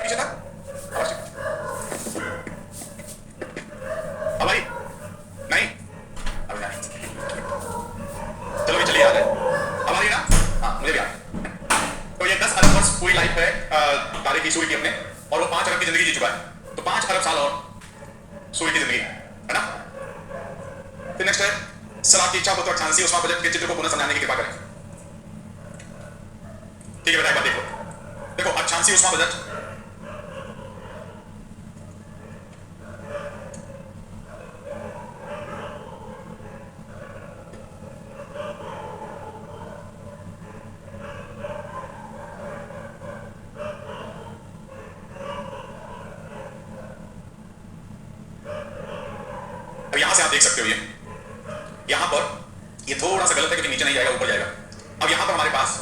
पीछे था आवाज अब आई नहीं अब नहीं चलो भी चलिए आ गए अब आ रही ना हाँ मुझे भी आ तो ये 10 अरब वर्ष पूरी लाइफ है तारे की सूर्य की हमने और वो 5 अरब की जिंदगी जी चुका है तो 5 अरब साल और सूर्य की जिंदगी है ना। फिर नेक्स्ट है सलाह की इच्छा पुत्र अक्षांशी उष्मा बजट के चित्र को पुनः समझाने की कृपा करें। ठीक है बेटा एक बार देखो देखो अक्षांशी उष्मा बजट अब यहां से आप देख सकते हो ये यहां पर ये थोड़ा सा गलत है क्योंकि नीचे नहीं जाएगा ऊपर जाएगा। अब यहां पर हमारे पास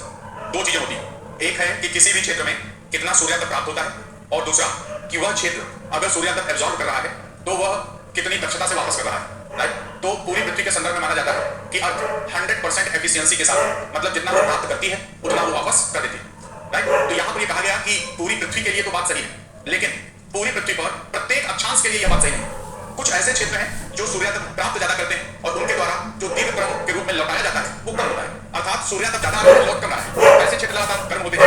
दो चीजें होती हैं, एक है कि किसी भी क्षेत्र में कितना सूर्यास्त प्राप्त होता है और दूसरा कि वह क्षेत्र अगर सूर्यास्त एब्जॉर्ब कर रहा है तो वह कितनी दक्षता से वापस कर रहा है। राइट तो पूरी पृथ्वी के संदर्भ में माना जाता है कि अर्थ 100% एफिशिएंसी के साथ मतलब जितना वो प्राप्त करती है उतना वो वापस कर देती है। राइट तो यहां पर ये कहा गया कि पूरी पृथ्वी के लिए तो बात सही है लेकिन पूरी पृथ्वी पर प्रत्येक अक्षांश के लिए यह बात सही नहीं। कुछ ऐसे क्षेत्र हैं जो सूर्यास्त प्राप्त ज्यादा करते हैं और उनके द्वारा जो दीर्घ क्रम के रूप में लौटाया जाता है वो कम होता है अर्थात सूर्यास्त ज्यादा लौट कम रहा है ऐसे क्षेत्र लगातार गर्म होते हैं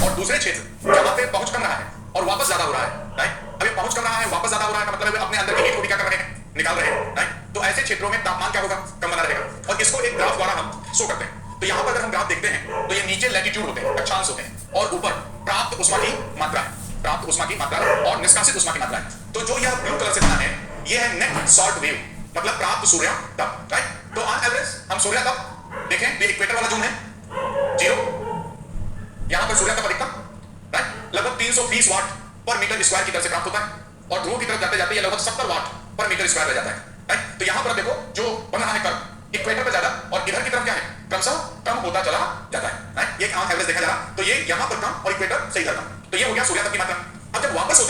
और दूसरे क्षेत्र जहां पे पहुंच कम रहा है और वापस ज्यादा हो रहा है। राइट अभी पहुंच कम रहा है वापस ज्यादा हो रहा है मतलब अपने अंदर की हीट को क्या कर रहे हैं निकाल रहे हैं। राइट तो ऐसे क्षेत्रों में तापमान क्या होगा कम बना रहेगा और इसको एक ग्राफ द्वारा हम शो करते हैं। तो यहाँ पर अगर हम ग्राफ देखते हैं तो ये नीचे लैटिट्यूड होते हैं अक्षांश होते हैं और ऊपर प्राप्त उष्मा की मात्रा है प्राप्त उष्मा की मात्रा और निष्कासित उष्मा की मात्रा है। तो जो यह ब्लू कलर से बना है ये है नेट शॉर्ट वेव मतलब प्राप्त सूर्य ताप। राइट तो ऑन एवरेज हम सूर्य ताप देखें ये इक्वेटर वाला जोन है 0 यहां पर सूर्य ताप अधिकतम राइट लगभग 320 वाट पर मीटर स्क्वायर की तरफ से प्राप्त होता है और ध्रुव की तरफ जाते जाते ये लगभग 70 वाट पर मीटर स्क्वायर रह जाता है। राइट तो यहां पर देखो जो बन रहा है कर्व इक्वेटर पर ज्यादा और इधर की तरफ क्या है क्रमशः कम होता चला जाता है। राइट ये ऑन एवरेज देखा जा रहा तो ये यहां पर कम और इक्वेटर से इधर कम तो ये हो गया सूर्य ताप की मात्रा। अब जब वापस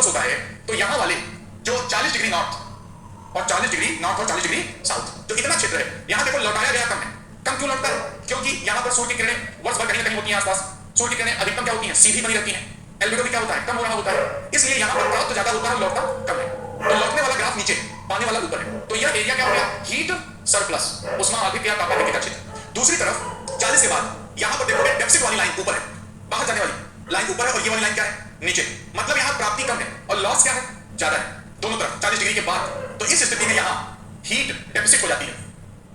होता है तो यहां वाले जो 40 डिग्री नॉर्थ और 40 डिग्री नॉर्थ और 40 डिग्री साउथ जो इतना क्षेत्र है यहां देखो लौटाया गया कम है। कम क्यों लौटता है क्योंकि यहां पर सूर्य की किरणें वर्ष भर कहीं ना कहीं होती हैं आसपास सूर्य की किरणें अधिकतम क्या होती हैं सीधी बनी रहती हैं एल्बिडो भी क्या होता है कम हो रहा होता है इसलिए यहां पर प्राप्त ज्यादा होता है लौटता कम है। तो लौटने वाला ग्राफ नीचे पाने वाला ऊपर है तो यह एरिया क्या हो गया हीट सरप्लस उष्मा अधिक या तापाधिक्य का क्षेत्र। दूसरी तरफ 40 के बाद यहां पर देखोगे डेफिसिट वाली लाइन ऊपर है बाहर जाने वाली लाइन ऊपर है और ये वाली लाइन क्या है नीचे मतलब यहां प्राप्ति कम है और लॉस क्या है ज्यादा है दोनों तरफ 40 डिग्री के बाद। तो इस स्थिति में यहां हीट डेफिसिट हो जाती है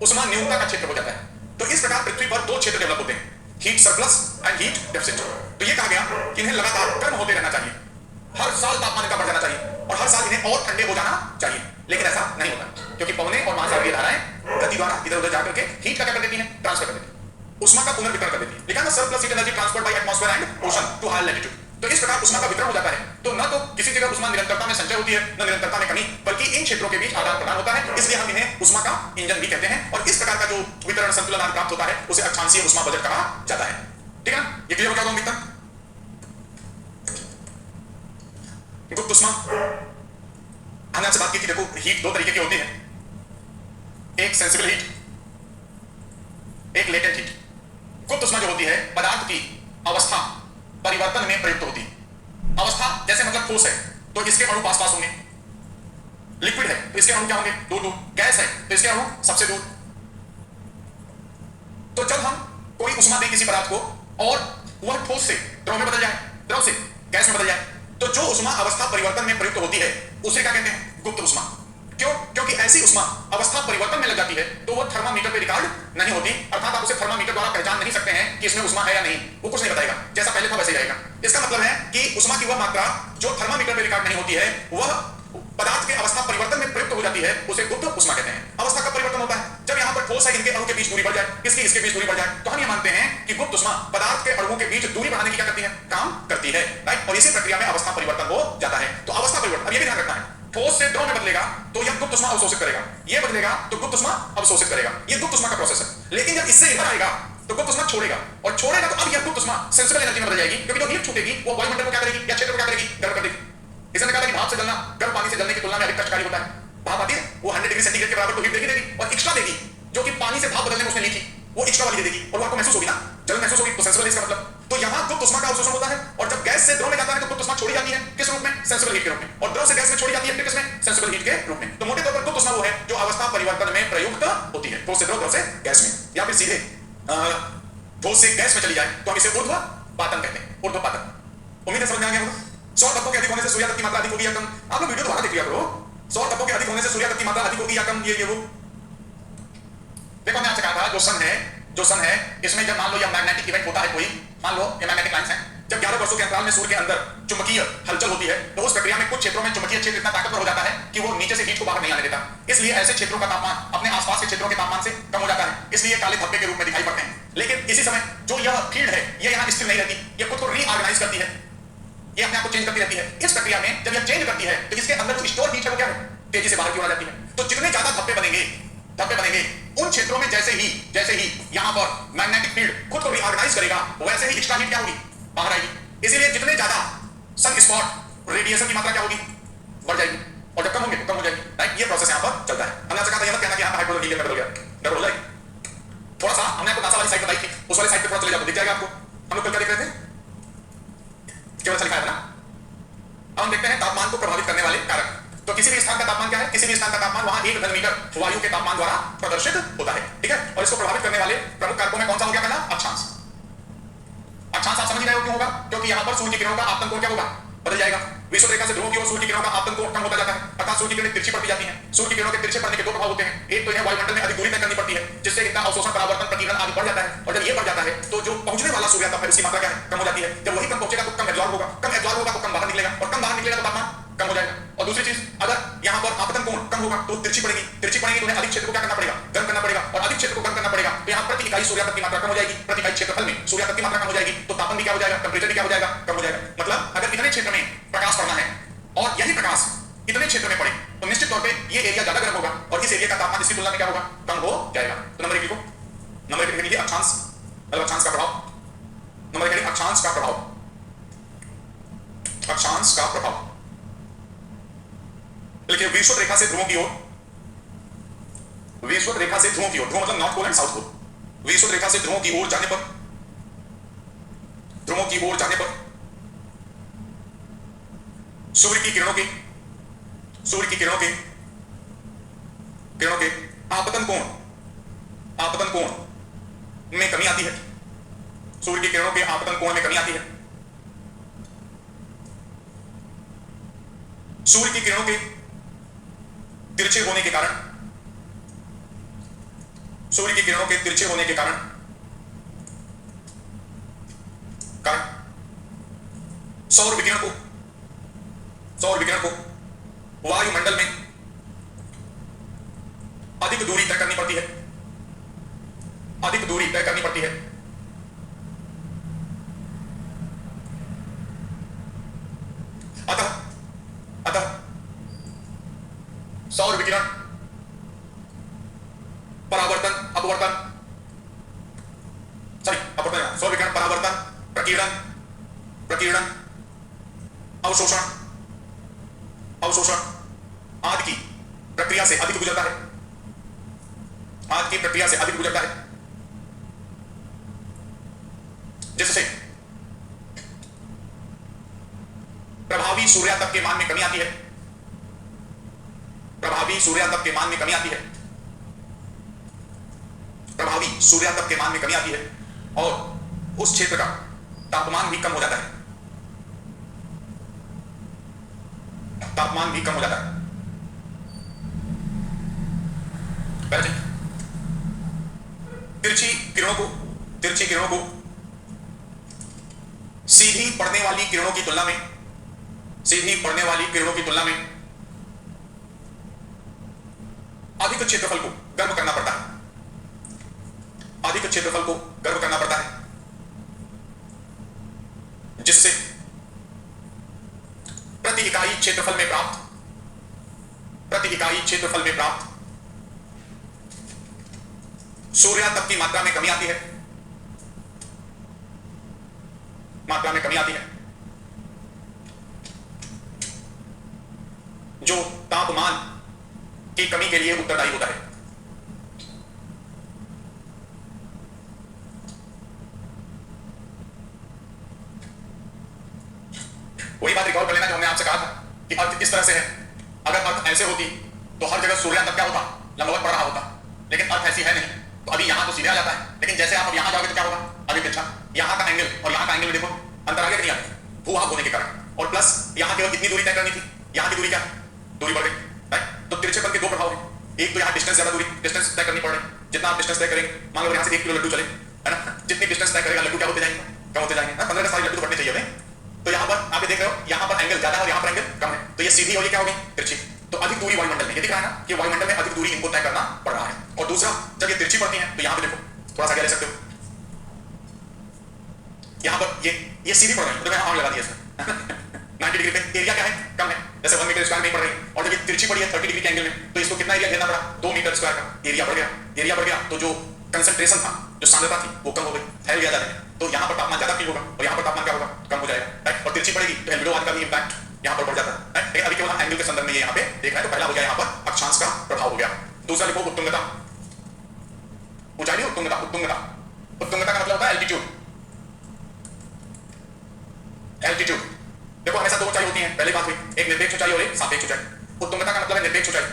उष्मा न्यूनता का क्षेत्र हो जाता है। तो इस प्रकार पृथ्वी पर दो क्षेत्र डेवलप होते हैं heat surplus and heat deficit. तो ये कहा गया कि इन्हें लगातार गर्म होते रहना चाहिए हर साल तापमान इनका बढ़ जाना चाहिए और हर साल इन्हें और ठंडे हो जाना चाहिए लेकिन ऐसा नहीं होता क्योंकि पवनें और महासागरीय धाराएं गति द्वारा इधर उधर जाकर के हीट का क्या कर देती हैं ट्रांसफर कर देती है उष्मा का पुनर्वितरण कर देती है। लिखा ना surplus heat energy transferred by atmosphere and ocean to higher latitude. तो इस प्रकार उष्मा का वितरण हो जाता है तो न तो किसी जगह उष्मा निरंतरता में संचय होती है न निरंतरता में कमी बल्कि इन क्षेत्रों के बीच आदान प्रदान होता है इसलिए हम इन्हें उष्मा का इंजन भी कहते हैं और इस प्रकार का जो वितरण संतुलन प्राप्त होता है उसे अक्षांशीय उष्मा बजट कहा जाता है। ठीक है ना ये क्लियर हो गया होगा मित्र। गुप्त उष्मा हमने आपसे बात की थी देखो हीट दो तरीके की होती है एक सेंसिबल हीट एक लेटेंट हीट। गुप्त उष्मा जो होती है पदार्थ की अवस्था परिवर्तन में प्रयुक्त होती है। अवस्था जैसे मतलब ठोस है तो इसके अणु पास पास होंगे लिक्विड है तो इसके अणु क्या होंगे दूर दूर गैस है तो इसके अणु सबसे दूर। तो जब हम कोई उष्मा दें किसी पदार्थ को और वह ठोस से द्रव में बदल जाए द्रव से गैस में बदल जाए तो जो उष्मा अवस्था परिवर्तन में प्रयुक्त होती है उसे क्या कहते हैं गुप्त उष्मा। क्यों क्योंकि ऐसी उष्मा अवस्था परिवर्तन में लग जाती है तो वो थर्मामीटर पे रिकॉर्ड नहीं होती अर्थात आप उसे थर्मामीटर द्वारा पहचान नहीं सकते हैं कि इसमें उष्मा है या नहीं वो कुछ नहीं बताएगा जैसा पहले था वैसे ही रहेगा। इसका मतलब है कि उष्मा की वह मात्रा जो थर्मामीटर पे रिकॉर्ड नहीं होती है वह पदार्थ के अवस्था परिवर्तन में प्रयुक्त हो जाती है उसे गुप्त उष्मा कहते हैं। अवस्था का परिवर्तन होता है जब यहाँ पर ठोस है इनके अणु के बीच दूरी बढ़ जाए इसकी इसके बीच दूरी बढ़ जाए तो हम ये मानते हैं कि गुप्त उष्मा पदार्थ के अणुओं के बीच दूरी बढ़ाने की क्या करती है काम करती है। राइट और इसी प्रक्रिया में अवस्था परिवर्तन हो जाता है। तो अवस्था परिवर्तन अब ये भी ध्यान रखना है ठोस से द्रव में बदलेगा तो यह गुप्त उष्मा अवशोषित करेगा ये बदलेगा तो गुप्त उष्मा अवशोषित करेगा ये गुप्त उष्मा का प्रोसेस है। लेकिन जब इससे इधर आएगा तो गुप्त उष्मा छोड़ेगा और छोड़ेगा तो अब यह गुप्त उष्मा सेंसिबल एनर्जी में बदल जाएगी क्योंकि जो हीट छूटेगी वो वायुमंडल को क्या करेगी या क्षेत्र को क्या करेगी गर्म कर देगी। इसने कहा था कि भाप से जलना गर्म पानी से जलने की तुलना में अधिक कष्टकारी होता है। भाप आती है वो 100 डिग्री सेंटीग्रेड के बराबर तो हीट देगी और एक्स्ट्रा देगी जो कि पानी से भाप बदलने में उसने ली थी वो एक्स्ट्रा वाली दे देगी और वो आपको महसूस होगी ना जलन महसूस होगी तो सेंसिबल है इसका मतलब। तो यहाँ गुप्त उष्मा का अवशोषण होता है और जब गैस से द्रव में जाता है तो गुप्त उष्मा छोड़ी जाती है सेंसिबल हीट के रूप में, और द्रव से गैस में छोड़ी जाती है किसमें, सेंसिबल हीट के रूप में। तो मोटे तौर पर गुप्त उष्मा वो है जो अवस्था परिवर्तन में प्रयुक्त होती है, ठोस से द्रव, द्रव से गैस में, या फिर सीधे ठोस से गैस में चली जाए तो हम इसे ऊर्ध्वपातन कहते हैं, ऊर्ध्वपातन। उम्मीद है समझ में आ गया होगा। सौर तत्वों के अधिक होने से सूर्य तत्व की मात्रा अधिक होगी या कम। आप लोग वीडियो दोबारा देख लिया करो। सौर तत्वों के अधिक होने से सूर्य तत्व की मात्रा अधिक होगी या कम, ये वो। देखो मैं आपसे कहा था जो सन है इसमें जब मान लो यह मैग्नेटिक इवेंट होता है कोई, मान लो ये मैग्नेटिक लाइंस है, जब 11 वर्षों के अंतराल में सूर्य के अंदर चुंबकीय हलचल होती है तो उस प्रक्रिया में कुछ क्षेत्रों में चुंबकीय क्षेत्र इतना ताकतवर हो जाता है कि वो नीचे से हीट को बाहर नहीं आने देता। इसलिए ऐसे क्षेत्रों का तापमान अपने आसपास के क्षेत्रों के तापमान से कम हो जाता है, इसलिए काले धब्बे के रूप में दिखाई पड़ते हैं। लेकिन इसी समय जो यह फील्ड है ये यहाँ स्थिर नहीं रहती, ये खुद को रीऑर्गेनाइज करती है, ये अपने आप को चेंज करती रहती है। इस प्रक्रिया में जब यह चेंज करती है तो इसके अंदर जो स्टोर हीट है वो क्या है, तेजी से बाहर की ओर आ जाती है। तो जितने ज्यादा धब्बे बनेंगे उन क्षेत्रों में जैसे ही यहां पर मैग्नेटिक फील्ड खुद को रीऑर्गेनाइज करेगा वैसे ही एक्स्ट्रा हीट क्या होगी, बाहर आएगी। इसीलिए जितने ज्यादा सन स्पॉट रेडिएशन की मात्रा क्या होगी, बढ़ जाएगी, और जब कम होंगे तो कम हो जाएगी। राइट, ये प्रोसेस यहां पर चलता है। हमने आपसे कहा था ये मत कहना कि यहां पर हाइड्रोजन हीलियम में बदल गया, डर हो जाएगी। थोड़ा सा हमने आपको नासा वाली साइड बताई थी, उस वाली साइड पे थोड़ा चले जाओ, दिख जाएगा आपको। हम लोग कल क्या देख रहे थे, केवल लिखा है ना। अब हम देखते हैं तापमान को प्रभावित करने वाले कारक। तो किसी भी स्थान का तापमान क्या है, किसी भी स्थान का तापमान वहां 1 घनमीटर वायु के तापमान द्वारा प्रदर्शित होता है, ठीक है। और इसको प्रभावित करने वाले प्रमुख कारकों में कौन सा हो गया, पहला अक्षांश। अक्षांश आप समझ रहे हो क्यों होगा, क्योंकि यहां पर सूर्य की किरणों का आपतन कोण क्या होगा, बदल जाएगा। विषुवत रेखा से ध्रुवों की ओर सूर्य की किरणों का आपतन कोण कम होता जाता है, अर्थात सूर्य की किरणें तिरछी पड़ती जाती हैं। सूर्य की किरणों के तिरछे पड़ने के दो प्रभाव होते हैं, एक तो यह वायुमंडल में अधिक दूरी तय करनी पड़ती है जिससे इनका अवशोषण, परावर्तन, प्रकीर्णन आदि बढ़ जाता है, और जब ये बढ़ जाता है तो जो पहुंचने वाला सूर्य तप है उसकी मात्रा क्या है, कम हो जाती है। जब वही कम पहुंचेगा तो कम एब्जॉर्ब होगा, कम एब्जॉर्ब होगा तो कम बाहर निकलेगा, और कम बाहर निकलेगा तो तापमान कम हो जाएगा। और दूसरी चीज, अगर यहां पर आपतन कोण कम होगा तो तिरछी पड़ेगी तो उन्हें अधिक क्षेत्र को क्या करना पड़ेगा, गर्म करना पड़ेगा, और अधिक क्षेत्र को गर्म करना पड़ेगा तो यहां प्रति इकाई सूर्य तप की मात्रा कम हो जाएगी, प्रति इकाई क्षेत्रफल में सूर्य तप की मात्रा कम हो जाएगी, तो तापमान भी क्या हो जाएगा, टेंपरेचर भी क्या हो जाएगा, कम हो जाएगा। मतलब अगर इतने क्षेत्र में प्रकाश पड़ना है और यही प्रकाश इतने क्षेत्र में पड़े तो निश्चित तौर पे ये एरिया ज्यादा गर्म होगा और इस एरिया का तापमान इसकी तुलना में क्या होगा, कम हो जाएगा। तो नंबर 1 लिखो, नंबर 1 लिख लीजिए अक्षांश, मतलब अक्षांश का प्रभाव। नंबर 1 अक्षांश का प्रभाव, अक्षांश का प्रभाव लिखिए। विषुवत रेखा से ध्रुवों की ओर, विषुवत रेखा से ध्रुवों की ओर, ध्रुव मतलब north pole and south pole. विषुवत रेखा से ध्रुवों की ओर जाने पर, ध्रुवों की ओर जाने पर सूर्य की किरणों के, सूर्य की किरणों के, किरणों के आपतन कोण, आपतन कोण में कमी आती है। सूर्य की किरणों के आपतन कोण में कमी आती है। सूर्य की किरणों के तिरछे होने के कारण, सूर्य की किरणों के तिरछे होने के कारण सौर विकिरण को, सौर विकिरण को वायुमंडल में अधिक दूरी तय करनी पड़ती है, अधिक दूरी तय करनी पड़ती है। अतः अतः सौर विकिरण, परावर्तन, अपवर्तन, सॉरी अपवर्तन, सौर विकिरण, परावर्तन, प्रकीर्णन, प्रकीर्णन, अवशोषण, अवशोषण आदि की प्रक्रिया से अधिक गुजरता है, आदि की प्रक्रिया से अधिक गुजरता है, जिससे प्रभावी सूर्यातप के मान में कमी आती है, प्रभावी सूर्यातप के मान में कमी आती है, प्रभावी सूर्यातप के मान में कमी आती है, और उस क्षेत्र का तापमान भी कम हो जाता है, तापमान भी कम हो जाता है। तिरछी किरणों को, तिरछी किरणों को सीधी पड़ने वाली किरणों की तुलना में, सीधी पड़ने वाली किरणों की तुलना में अधिक क्षेत्रफल को गर्म करना पड़ता है, अधिक क्षेत्रफल को गर्म करना पड़ता है, जिससे प्रति इकाई क्षेत्रफल में प्राप्त, प्रति इकाई क्षेत्रफल में प्राप्त सूर्यातप की मात्रा में कमी आती है, मात्रा में कमी आती है, जो तापमान की कमी के लिए उत्तरदायी होता है। वही बात रिकॉर्ड कर लेना जो हमने आपसे कहा था कि अर्थ इस तरह से है, अगर अर्थ ऐसे होती तो हर जगह सूर्य तक क्या होता, लंबवत पड़ रहा होता, लेकिन अर्थ ऐसी है नहीं, तो अभी यहाँ तो सीधे आ जाता है, लेकिन जैसे आप अब यहाँ जाओगे तो क्या होगा, आगे पीछा यहाँ का एंगल और यहाँ का एंगल देखो अंतर आगे नहीं आता भूभाग होने के कारण, और प्लस यहाँ केवल कितनी दूरी तय करनी थी, यहाँ की दूरी क्या दूरी बढ़ गई, राइट। तो तिरछेपन के दो प्रभाव हैं, एक तो यहाँ डिस्टेंस ज्यादा दूरी डिस्टेंस तय करनी पड़ रही, जितना आप डिस्टेंस तय करेंगे, मान लो यहाँ से 1 किलो लड्डू चले, है ना, जितनी डिस्टेंस तय करेगा लड्डू क्या होते जाएंगे, कम होते जाएंगे, 15 का सारे लड्डू बढ़ने चाहिए हमें। तो यहाँ पर आप देख रहे हो, यहाँ पर एंगल ज्यादा है और यहाँ पर एंगल कम है, तो ये सीधी और ये क्या होगी तिरछी, तो अधिक दूरी वायुमंडल में, ये दिख रहा है ना कि वायुमंडल में अधिक दूरी इनको तय करना पड़ रहा है। और दूसरा, जब ये तिरछी पड़ती है तो यहाँ पे देखो थोड़ा सा क्या ले सकते हो, यहाँ पर ये सीधी पड़ रही है, तो मैंने आग लगा दिया इसमें 90 डिग्री पे, एरिया क्या है कम है, जैसे 1 मीटर स्क्वायर में पड़ रही है, और जब ये तिरछी पड़ी है 30 डिग्री के एंगल में, तो इसको कितना एरिया घेरना पड़ा, 2 मीटर स्क्वायर का एरिया बढ़ गया, एरिया बढ़ गया तो जो कंसंट्रेशन था, जो सांद्रता थी वो कम हो गई, फैल गया जाता है, तो यहाँ पर तापमान ज्यादा फील होगा और यहाँ पर तापमान क्या होगा, कम हो जाएगा, राइट। और तिरछी पड़ेगी तो एल्बिडो का भी इंपैक्ट यहाँ पर बढ़ जाता है, राइट। अभी केवल हम एंगल के संदर्भ में ये यहाँ पे देख रहे हैं, तो पहला हो गया यहाँ पर अक्षांश का प्रभाव हो गया। दूसरा लिखो उत्तुंगता, ऊंचाई उत्तुंगता, उत्तुंगता, उत्तुंगता का मतलब होता है एल्टीट्यूड, एल्टीट्यूड देखो हमेशा दो ऊंचाई होती है, पहले बात हुई एक निरपेक्ष ऊंचाई और एक सापेक्ष ऊंचाई। उत्तुंगता का मतलब है निरपेक्ष ऊंचाई,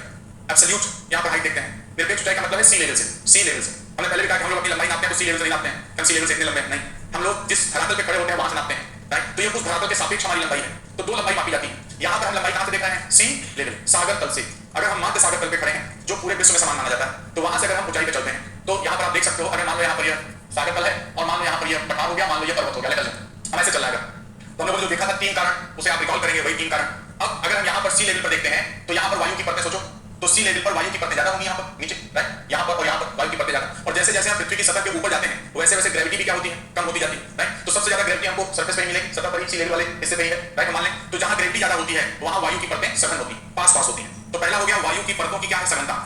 एब्सोल्यूट यहाँ पर हाइट देखते हैं, निरपेक्ष ऊंचाई का मतलब है सी लेवल से, सी लेवल से। हमने पहले भी कहा कि हम लोग अपनी लंबाई नापते हैं तो सी लेवल से नहीं नापते हैं, हम सी लेवल से इतने लंबे नहीं, हम लोग जिस धरातल पे खड़े होते हैं वहां से नापते हैं, राइट। तो ये उस धरातल के सापेक्ष हमारी लंबाई है, तो दो लंबाई मापी जाती है। यहाँ पर हम लंबाई कहां से देख रहे हैं, सी लेवल, सागर तल से। अगर हम मध्य सागर तल पे खड़े हैं जो पूरे विश्व में समान माना जाता है, तो वहां से अगर हम ऊंचाई पे चलते हैं तो यहाँ पर आप देख सकते हो, अगर मान लो यहाँ पर यह सागर तल है और मान लो यहाँ पर यह पठार हो गया, मान लो यह पर्वत हो गया, लेवल हम ऐसे चल रहा है। तो हम लोगों ने जो देखा था 3 कारण, उसे आप रिकॉल करेंगे, वही 3 कारण। अब अगर हम यहाँ पर सी लेवल पर देखते हैं तो यहाँ पर वायु की परतें सोचो, तो सी लेवल पर वायु की परतें ज्यादा होंगी यहाँ पर नीचे, राइट, यहाँ पर और यहाँ पर वायु की परतें ज्यादा, और जैसे जैसे हम पृथ्वी की सतह के ऊपर जाते हैं वैसे वैसे ग्रेविटी भी क्या होती है, कम होती जाती है, राइट। तो सबसे ज्यादा ग्रेविटी हमको सरफेस पे ही मिलेगी, सतह पर ही, सी लेवल वाले हिस्से पे ही है, राइट। मान लें तो जहां ग्रेविटी ज्यादा होती है वहां वायु की परतें सघन होती है, पास पास होती है। तो पहला हो गया वायु की परतों की क्या है, सघनता,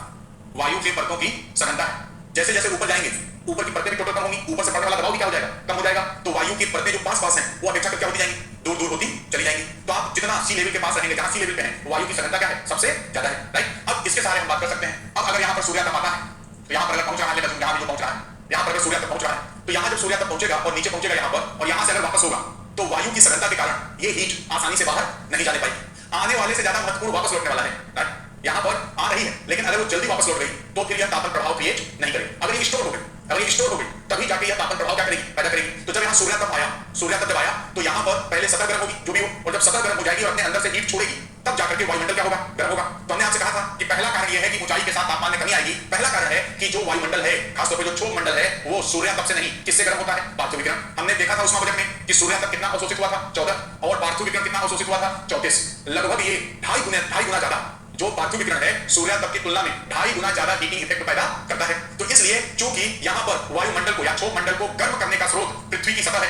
वायु की परतों की सघनता है। जैसे जैसे ऊपर जाएंगे ऊपर की परतें भी टोटल कम होंगी, ऊपर से पड़ने वाला दबाव भी क्या हो जाएगा, कम हो जाएगा। तो वायु की परतें जो पास पास हैं वो अपेक्षाकृत क्या होती जाएंगी, दूर दूर होती चली जाएंगी। तो आप जितना सी लेवल के पास रहेंगे, जहां सी लेवल पे है, वायु की सघनता क्या है, सबसे ज्यादा है, राइट। अब इसके सारे हम बात कर सकते हैं। अब अगर यहाँ पर सूर्य तक आता है तो यहाँ पर अगर पहुंच रहा है, यहाँ भी जो पहुंच रहा है, यहाँ पर अगर सूर्य तक पहुंच रहा है तो यहाँ जब सूर्य तक पहुंचेगा और नीचे पहुंचेगा यहाँ पर, और यहाँ से अगर वापस होगा तो वायु की सघनता के कारण ये हीट आसानी से बाहर नहीं जाने पाएगी, आने वाले से ज्यादा महत्वपूर्ण वापस लौटने वाला है, राइट। यहाँ पर आ रही है लेकिन अगर वो जल्दी वापस लौट गई तो फिर यह तापन प्रभाव क्रिएट नहीं करेगी। अगर ये स्टोर हो गई, अगर ये स्टोर हो गई तभी जाके यह तापन प्रभाव क्या करेगी, पैदा करेगी। तो जब यहाँ सूर्य तप आया, सूर्य तप जब आया तो यहाँ पर पहले सतह गर्म होगी जो भी हो, और जब सतह गर्म हो जाएगी और अपने अंदर से हीट छोड़ेगी तब जाकर के वायुमंडल क्या होगा, गर्म होगा। तो हमने आपसे कहा था कि पहला कारण यह है कि ऊंचाई के साथ तापमान में कमी आएगी। पहला कारण है कि जो वायुमंडल है, खासतौर पर जो क्षोभ मंडल है, वो सूर्य तप से नहीं, किससे गर्म होता है, पार्थिव विकिरण। हमने देखा था उष्मा बजट में कि सूर्य तप कितना अवशोषित हुआ था, 14, और पार्थिव विकिरण कितना अवशोषित हुआ था, 34। लगभग ये 2.5 गुना ज्यादा जो पार्थिव विकिरण है सूर्य तप की तुलना में 2.5 गुना ज्यादा हीटिंग इफेक्ट पैदा करता है। तो इसलिए चूंकि यहाँ पर वायुमंडल को या क्षोभ मंडल को गर्म करने का स्रोत पृथ्वी की सतह है,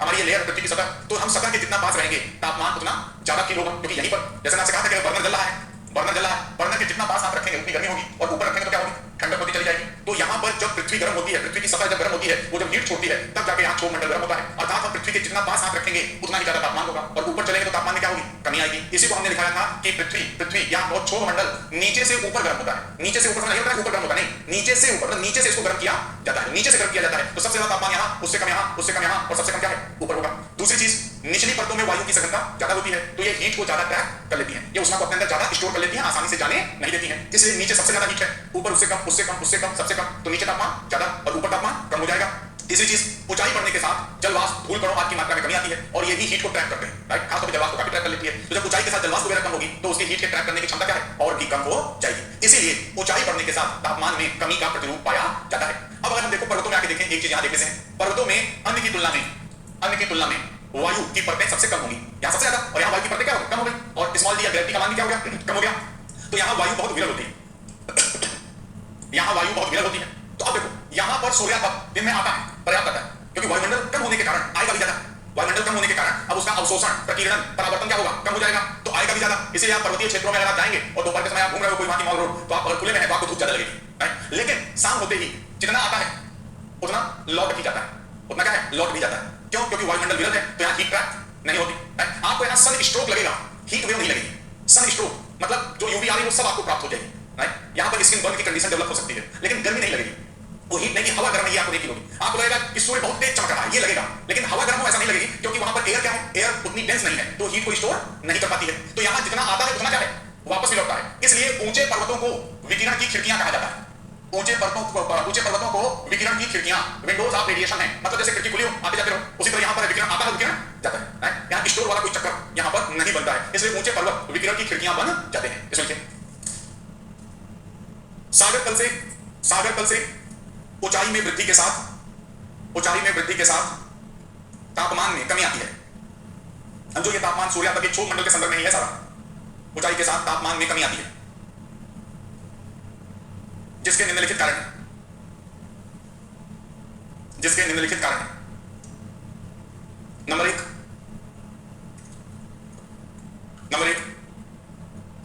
हमारी ये लेयर पृथ्वी की सतह, तो हम सतह के जितना पास रहेंगे तापमान उतना ज्यादा फील होगा, क्योंकि यहीं पर जैसे मैंने कहा था कि बर्नर जल रहा है, बर्नर जल रहा है, बर्नर के जितना पास आप रखेंगे उतनी गर्मी होगी, और ऊपर रखेंगे तो क्या होगी, ठंडक होती चली जाएगी। तो यहाँ पर जब पृथ्वी गर्म होती है, पृथ्वी की सतह जब गर्म होती है, वो जब हीट छोड़ती है तब जाके यहाँ क्षोभ मंडल गर्म होता है। अर्थात हम पृथ्वी के जितना पास हाथ रखेंगे उतना ही ज्यादा तापमान होगा, और ऊपर चलेंगे तो तापमान में क्या होगी, कमी आएगी। इसी को हमने दिखाया था कि पृथ्वी या क्षोभ मंडल नीचे से ऊपर गर्म होता है, नीचे से ऊपर नहीं होता है, ऊपर गर्म होता नहीं, नीचे से ऊपर, नीचे से इसको गर्म किया जाता है, नीचे से गर्म किया जाता है। तो सबसे ज्यादा तापमान यहाँ, उससे कम यहाँ, उससे कम यहाँ, और सबसे कम क्या है, ऊपर होगा। दूसरी चीज, निचली परतों में वायु की सघनता ज्यादा होती है, तो ये हीट को ज्यादा ट्रैप कर लेती है, ये उष्मा को अपने अंदर ज्यादा स्टोर कर लेती है, आसानी से जाने नहीं देती है। इसलिए नीचे सबसे ज्यादा हीट है, ऊपर उससे कम, उससे कम, उससे कम, सबसे कम, तो नीचे तापमान ज्यादा और ऊपर तापमान कम हो जाएगा। तीसरी चीज, ऊंचाई बढ़ने के साथ जलवाष्प, धूल कणों आदि की मात्रा में कमी आती है, और ये भी हीट को ट्रैप करते हैं, राइट। खासतौर पर जलवाष्प को काफी ट्रैप कर लेती है। तो जब ऊंचाई के साथ जलवाष्प वगैरह कम होगी तो उसकी हीट के ट्रैप करने की क्षमता क्या है, और भी कम हो जाएगी। इसीलिए ऊंचाई बढ़ने के साथ तापमान में कमी का प्रतिरूप पाया जाता है। अब अगर हम देखो पर्वतों में आके देखें, एक चीज यहाँ देखने से, पर्वतों में अन्य की तुलना में वायु की परतें सबसे कम होंगी, यहाँ सबसे ज्यादा, और यहाँ वायु की परतें क्या हो, कम हो गई, और स्मॉल डी या ग्रेविटी का मान भी क्या हो गया, कम हो गया। तो यहाँ वायु बहुत विरल होती है, यहाँ वायु बहुत विरल होती है। तो अब देखो यहाँ पर सूर्य तप दिन में आता है, पर्याप्त आता है, क्योंकि वायुमंडल कम होने के कारण आएगा भी ज्यादा, वायुमंडल कम होने के कारण अब उसका अवशोषण, प्रकीर्णन, परावर्तन क्या होगा, कम हो जाएगा, तो आएगा भी ज्यादा। इसीलिए आप पर्वतीय क्षेत्रों में अगर आप जाएंगे और दोपहर के समय आप घूम रहे हो कोई वहां की मॉल रोड, तो आप अगर खुले में है तो आपको धूप ज्यादा लगेगी, राइट। लेकिन शाम होते ही जितना आता है उतना लौट भी जाता है, उतना क्या है, लौट भी जाता है। क्यों, क्योंकि वायुमंडल विरल है, तो यहाँ हीट ट्रैप नहीं होती, राइट। आपको यहाँ सन स्ट्रोक लगेगा, हीट वेव नहीं लगेगी। सन स्ट्रोक मतलब जो यूवी आ रही है वो सब आपको प्राप्त हो जाएगी, राइट। यहाँ पर स्किन बर्न की कंडीशन डेवलप हो सकती है, लेकिन गर्मी नहीं लगेगी। वो हीट नहीं, हवा गर्म है, ये आपको नहीं फील होगी। आपको लगेगा कि सूर्य बहुत तेज चमक रहा है, ये लगेगा, लेकिन हवा गर्म हो ऐसा नहीं लगेगी, क्योंकि वहां पर एयर क्या है, एयर उतनी डेंस नहीं है, तो हीट को स्टोर नहीं कर पाती है। तो यहां जितना आता है उतना क्या है, वापस भी लौटता है। इसलिए ऊंचे पर्वतों को विकिरण की खिड़कियां कहा जाता है। ऊंचे पर्वतों को विकिरण की खिड़कियां, विंडोज ऑफ रेडिएशन है, मतलब जैसे खिड़की खुली हो, आते जाते रहो, उसी तरह यहां पर विकिरण आता है, विकिरण जाता है। यहां स्टोर वाला कोई चक्कर यहां पर नहीं बनता है, इसलिए ऊंचे पर्वत विकिरण की खिड़कियां बन जाते हैं। इसलिए सागर तल से ऊंचाई में वृद्धि के साथ तापमान में कमी आती है। जो ये तापमान सूर्य तक के क्षोभ मंडल के संदर्भ में ही है सारा, ऊंचाई के साथ तापमान में कमी आती है, जिसके निम्नलिखित कारण है। नंबर एक,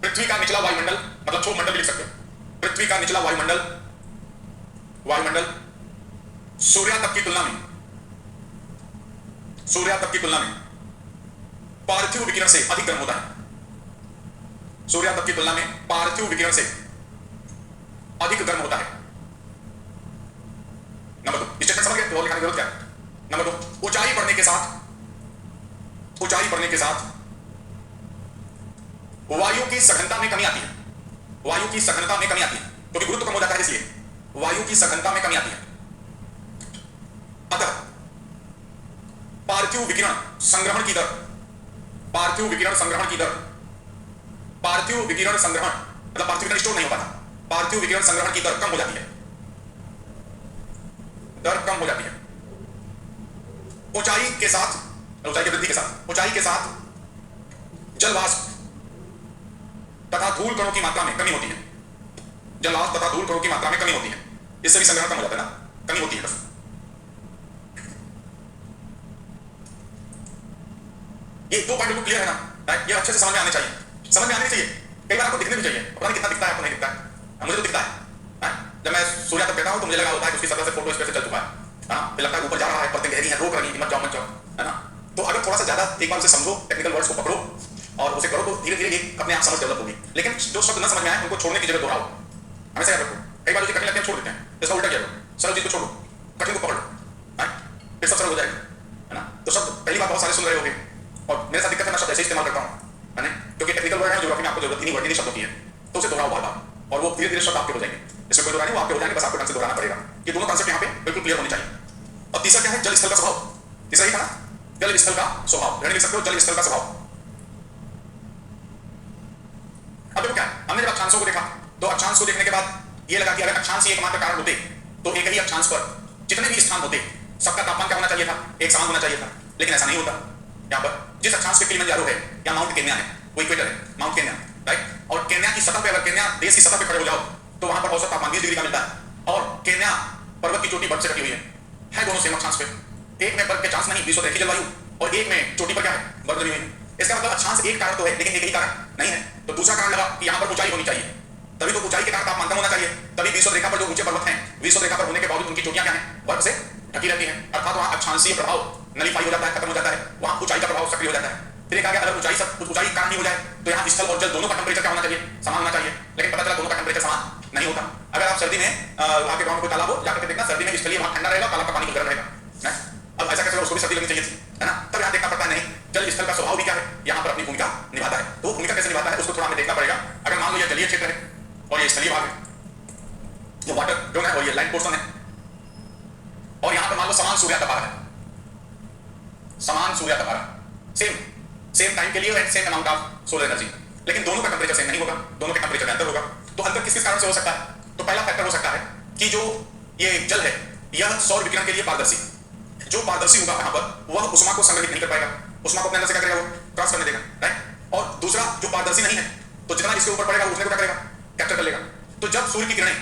पृथ्वी का निचला वायुमंडल, मतलब क्षोभ मंडल भी लिख सकते हो। पृथ्वी का निचला वायुमंडल सूर्य तक की तुलना में पार्थिव विकिरण से अधिक गर्म होता है। सूर्य तक की तुलना में पार्थिव विकिरण से अधिक गर्म होता है। नंबर 2, स्टेटमेंट समझ गए, तो और लिखने की जरूरत क्या है। नंबर 2, ऊंचाई बढ़ने के साथ वायु की सघनता में कमी आती है। क्योंकि गुरुत्व कम हो जाता है, इसलिए वायु की सघनता में कमी आती है। अतः पार्थिव विकिरण संग्रहण की दर मतलब पार्थिव विकिरण स्टोर नहीं हो पाता, पार्थिव विकिरण संग्रहण की दर कम हो जाती है। ऊंचाई की वृद्धि के साथ जल वाष्प तथा धूल कणों की मात्रा में कमी होती है। इससे भी संग्रहण कम हो जाता है ना, कमी होती है बस। ये 2 पॉइंट क्लियर है ना, ये अच्छे से समझ में आने चाहिए। कई बार आपको दिखने भी चाहिए, पता नहीं कितना दिखता है, आपको नहीं दिखता है, मुझे तो दिखता है। जब मैं सूर्य तक बैठा हूं तो मुझे लगा होता है कि उसकी सतह से फोटो स्पेस से चल चुका है ना, फिर लगता है ऊपर जा रहा है, परतें गहरी हैं, रोक रही है, मत जाओ, है ना। तो अगर थोड़ा सा ज्यादा एक बार उसे समझो, टेक्निकल वर्ड्स को पकड़ो और उसे करो, तो धीरे धीरे अपने आप समझ डेवलप होगी। लेकिन जो शब्द न समझ में आए उनको छोड़ने की जगह दोहराओ, हमेशा याद रखो। कई बार जो कठिन लगते हैं छोड़ देते हैं, इसका उल्टा किया करो, सरल चीज को छोड़ो, कठिन को पकड़ लो, फिर सब सरल हो जाएगा, है ना। तो शब्द पहली बार बहुत सारे सुन रहे होंगे, और मेरे साथ दिक्कत है, मैं शब्द ऐसे इस्तेमाल करता हूँ, है ना, क्योंकि टेक्निकल वर्ड है, ज्योग्राफी में आपको जरूरत नहीं शब्दों की है, तो उसे दोहराओ बार-बार, और वो धीरे धीरे शब्द आपके हो जाएंगे। इसमें कोई दोहरानी, वो आपके हो जाएंगे, बस आपको ढंग से दोहराना पड़ेगा। ये दोनों कॉन्सेप्ट यहाँ पे बिल्कुल क्लियर होनी चाहिए। अब तीसरा क्या है, जल स्थल का स्वभाव। तीसरा ही था ना, जल स्थल का स्वभाव, लिख सकते हो, जल स्थल का स्वभाव। अब देखो क्या है, हमने जब अक्षांशों को देखा, तो अक्षांश को देखने के बाद ये लगा कि अगर अक्षांश ही एकमात्र कारण होते, तो एक ही अक्षांश पर जितने भी स्थान होते, सबका तापमान क्या होना चाहिए था, एक समान होना चाहिए था, लेकिन ऐसा नहीं होता। यहाँ पर जिस अक्षांश पे किलिमंजारो है या माउंट केन्या है, वो इक्वेटर है, माउंट केन्या, राइट। और केन्या की सतह पे, अगर केन्या देश की सतह पे खड़े हो जाओ, तो वहां पर औसत तापमान 20 डिग्री का मिलता है, और केन्या पर्वत की चोटी बर्फ से ढकी हुई है दोनों सेम अक्षांश पे। एक में बर्फ के चांस नहीं, विश्वरेखीय जलवायु, और एक में चोटी पर क्या है, बर्फ जमी हुई है। इसका मतलब अक्षांश एक कारण तो है, लेकिन एक ही कारण नहीं है। तो दूसरा कारण लगा कि यहाँ पर ऊंचाई होनी चाहिए, तभी तो ऊंचाई के कारण तापमान कम होना चाहिए, तभी विश्व रेखा पर जो ऊंचे पर्वत हैं, विश्व रेखा पर होने के बावजूद उनकी चोटियां क्या हैं, बर्फ से ढकी रहती हैं, अर्थात वहां अक्षांशीय प्रभाव नलीफाई हो जाता है, खत्म हो जाता है, वहां ऊंचाई का प्रभाव सक्रिय हो जाता है। फिर कहा गया अगर ऊंचाई कारण नहीं हो जाए, तो यहाँ स्थल और जल दोनों का टेम्परेचर क्या होना चाहिए, समान होना चाहिए, लेकिन पता चला दोनों का टेम्परेचर समान नहीं होता। अगर आप सर्दी में आपके गांव में कोई तालाब हो, जाकर के देखना, सर्दी में स्थलीय वहां ठंडा रहेगा, तालाब का पानी गर्म रहेगा। अब ऐसा कैसे, उसको भी सर्दी लगनी चाहिए थी, है ना। तब यहाँ देखना पड़ता है, नहीं, जल स्थल का स्वभाव भी क्या है, यहाँ पर अपनी भूमिका निभाता है। तो भूमिका कैसे निभाता है, उसको थोड़ा हमें देखना पड़ेगा। अगर मान लो ये जलीय क्षेत्र है और ये स्थलीय भाग है, ये वाटर जोन है और ये लैंड पोर्शन है, और यहाँ पर मान लो समान सूर्य तपारा है, सेम टाइम के लिए and same amount of solar energy, लेकिन दोनों का टेम्परेचर सेम नहीं होगा, दोनों के टेम्परेचर में अंतर होगा। तो अंतर किस कारण से हो सकता है, तो पहला फैक्टर हो सकता है कि जो ये जल है, यह सौर विकिरण के लिए पारदर्शी, जो पारदर्शी होगा यहाँ पर, वह उष्मा को संग्रहित नहीं कर पाएगा, उष्मा को अपने अंदर से क्या करेगा, वो क्रॉस करने देगा, राइट। और दूसरा जो पारदर्शी नहीं है, तो जितना इसके ऊपर पड़ेगा उसने को क्या करेगा, कैप्चर कर लेगा। तो जब सूर्य की किरणें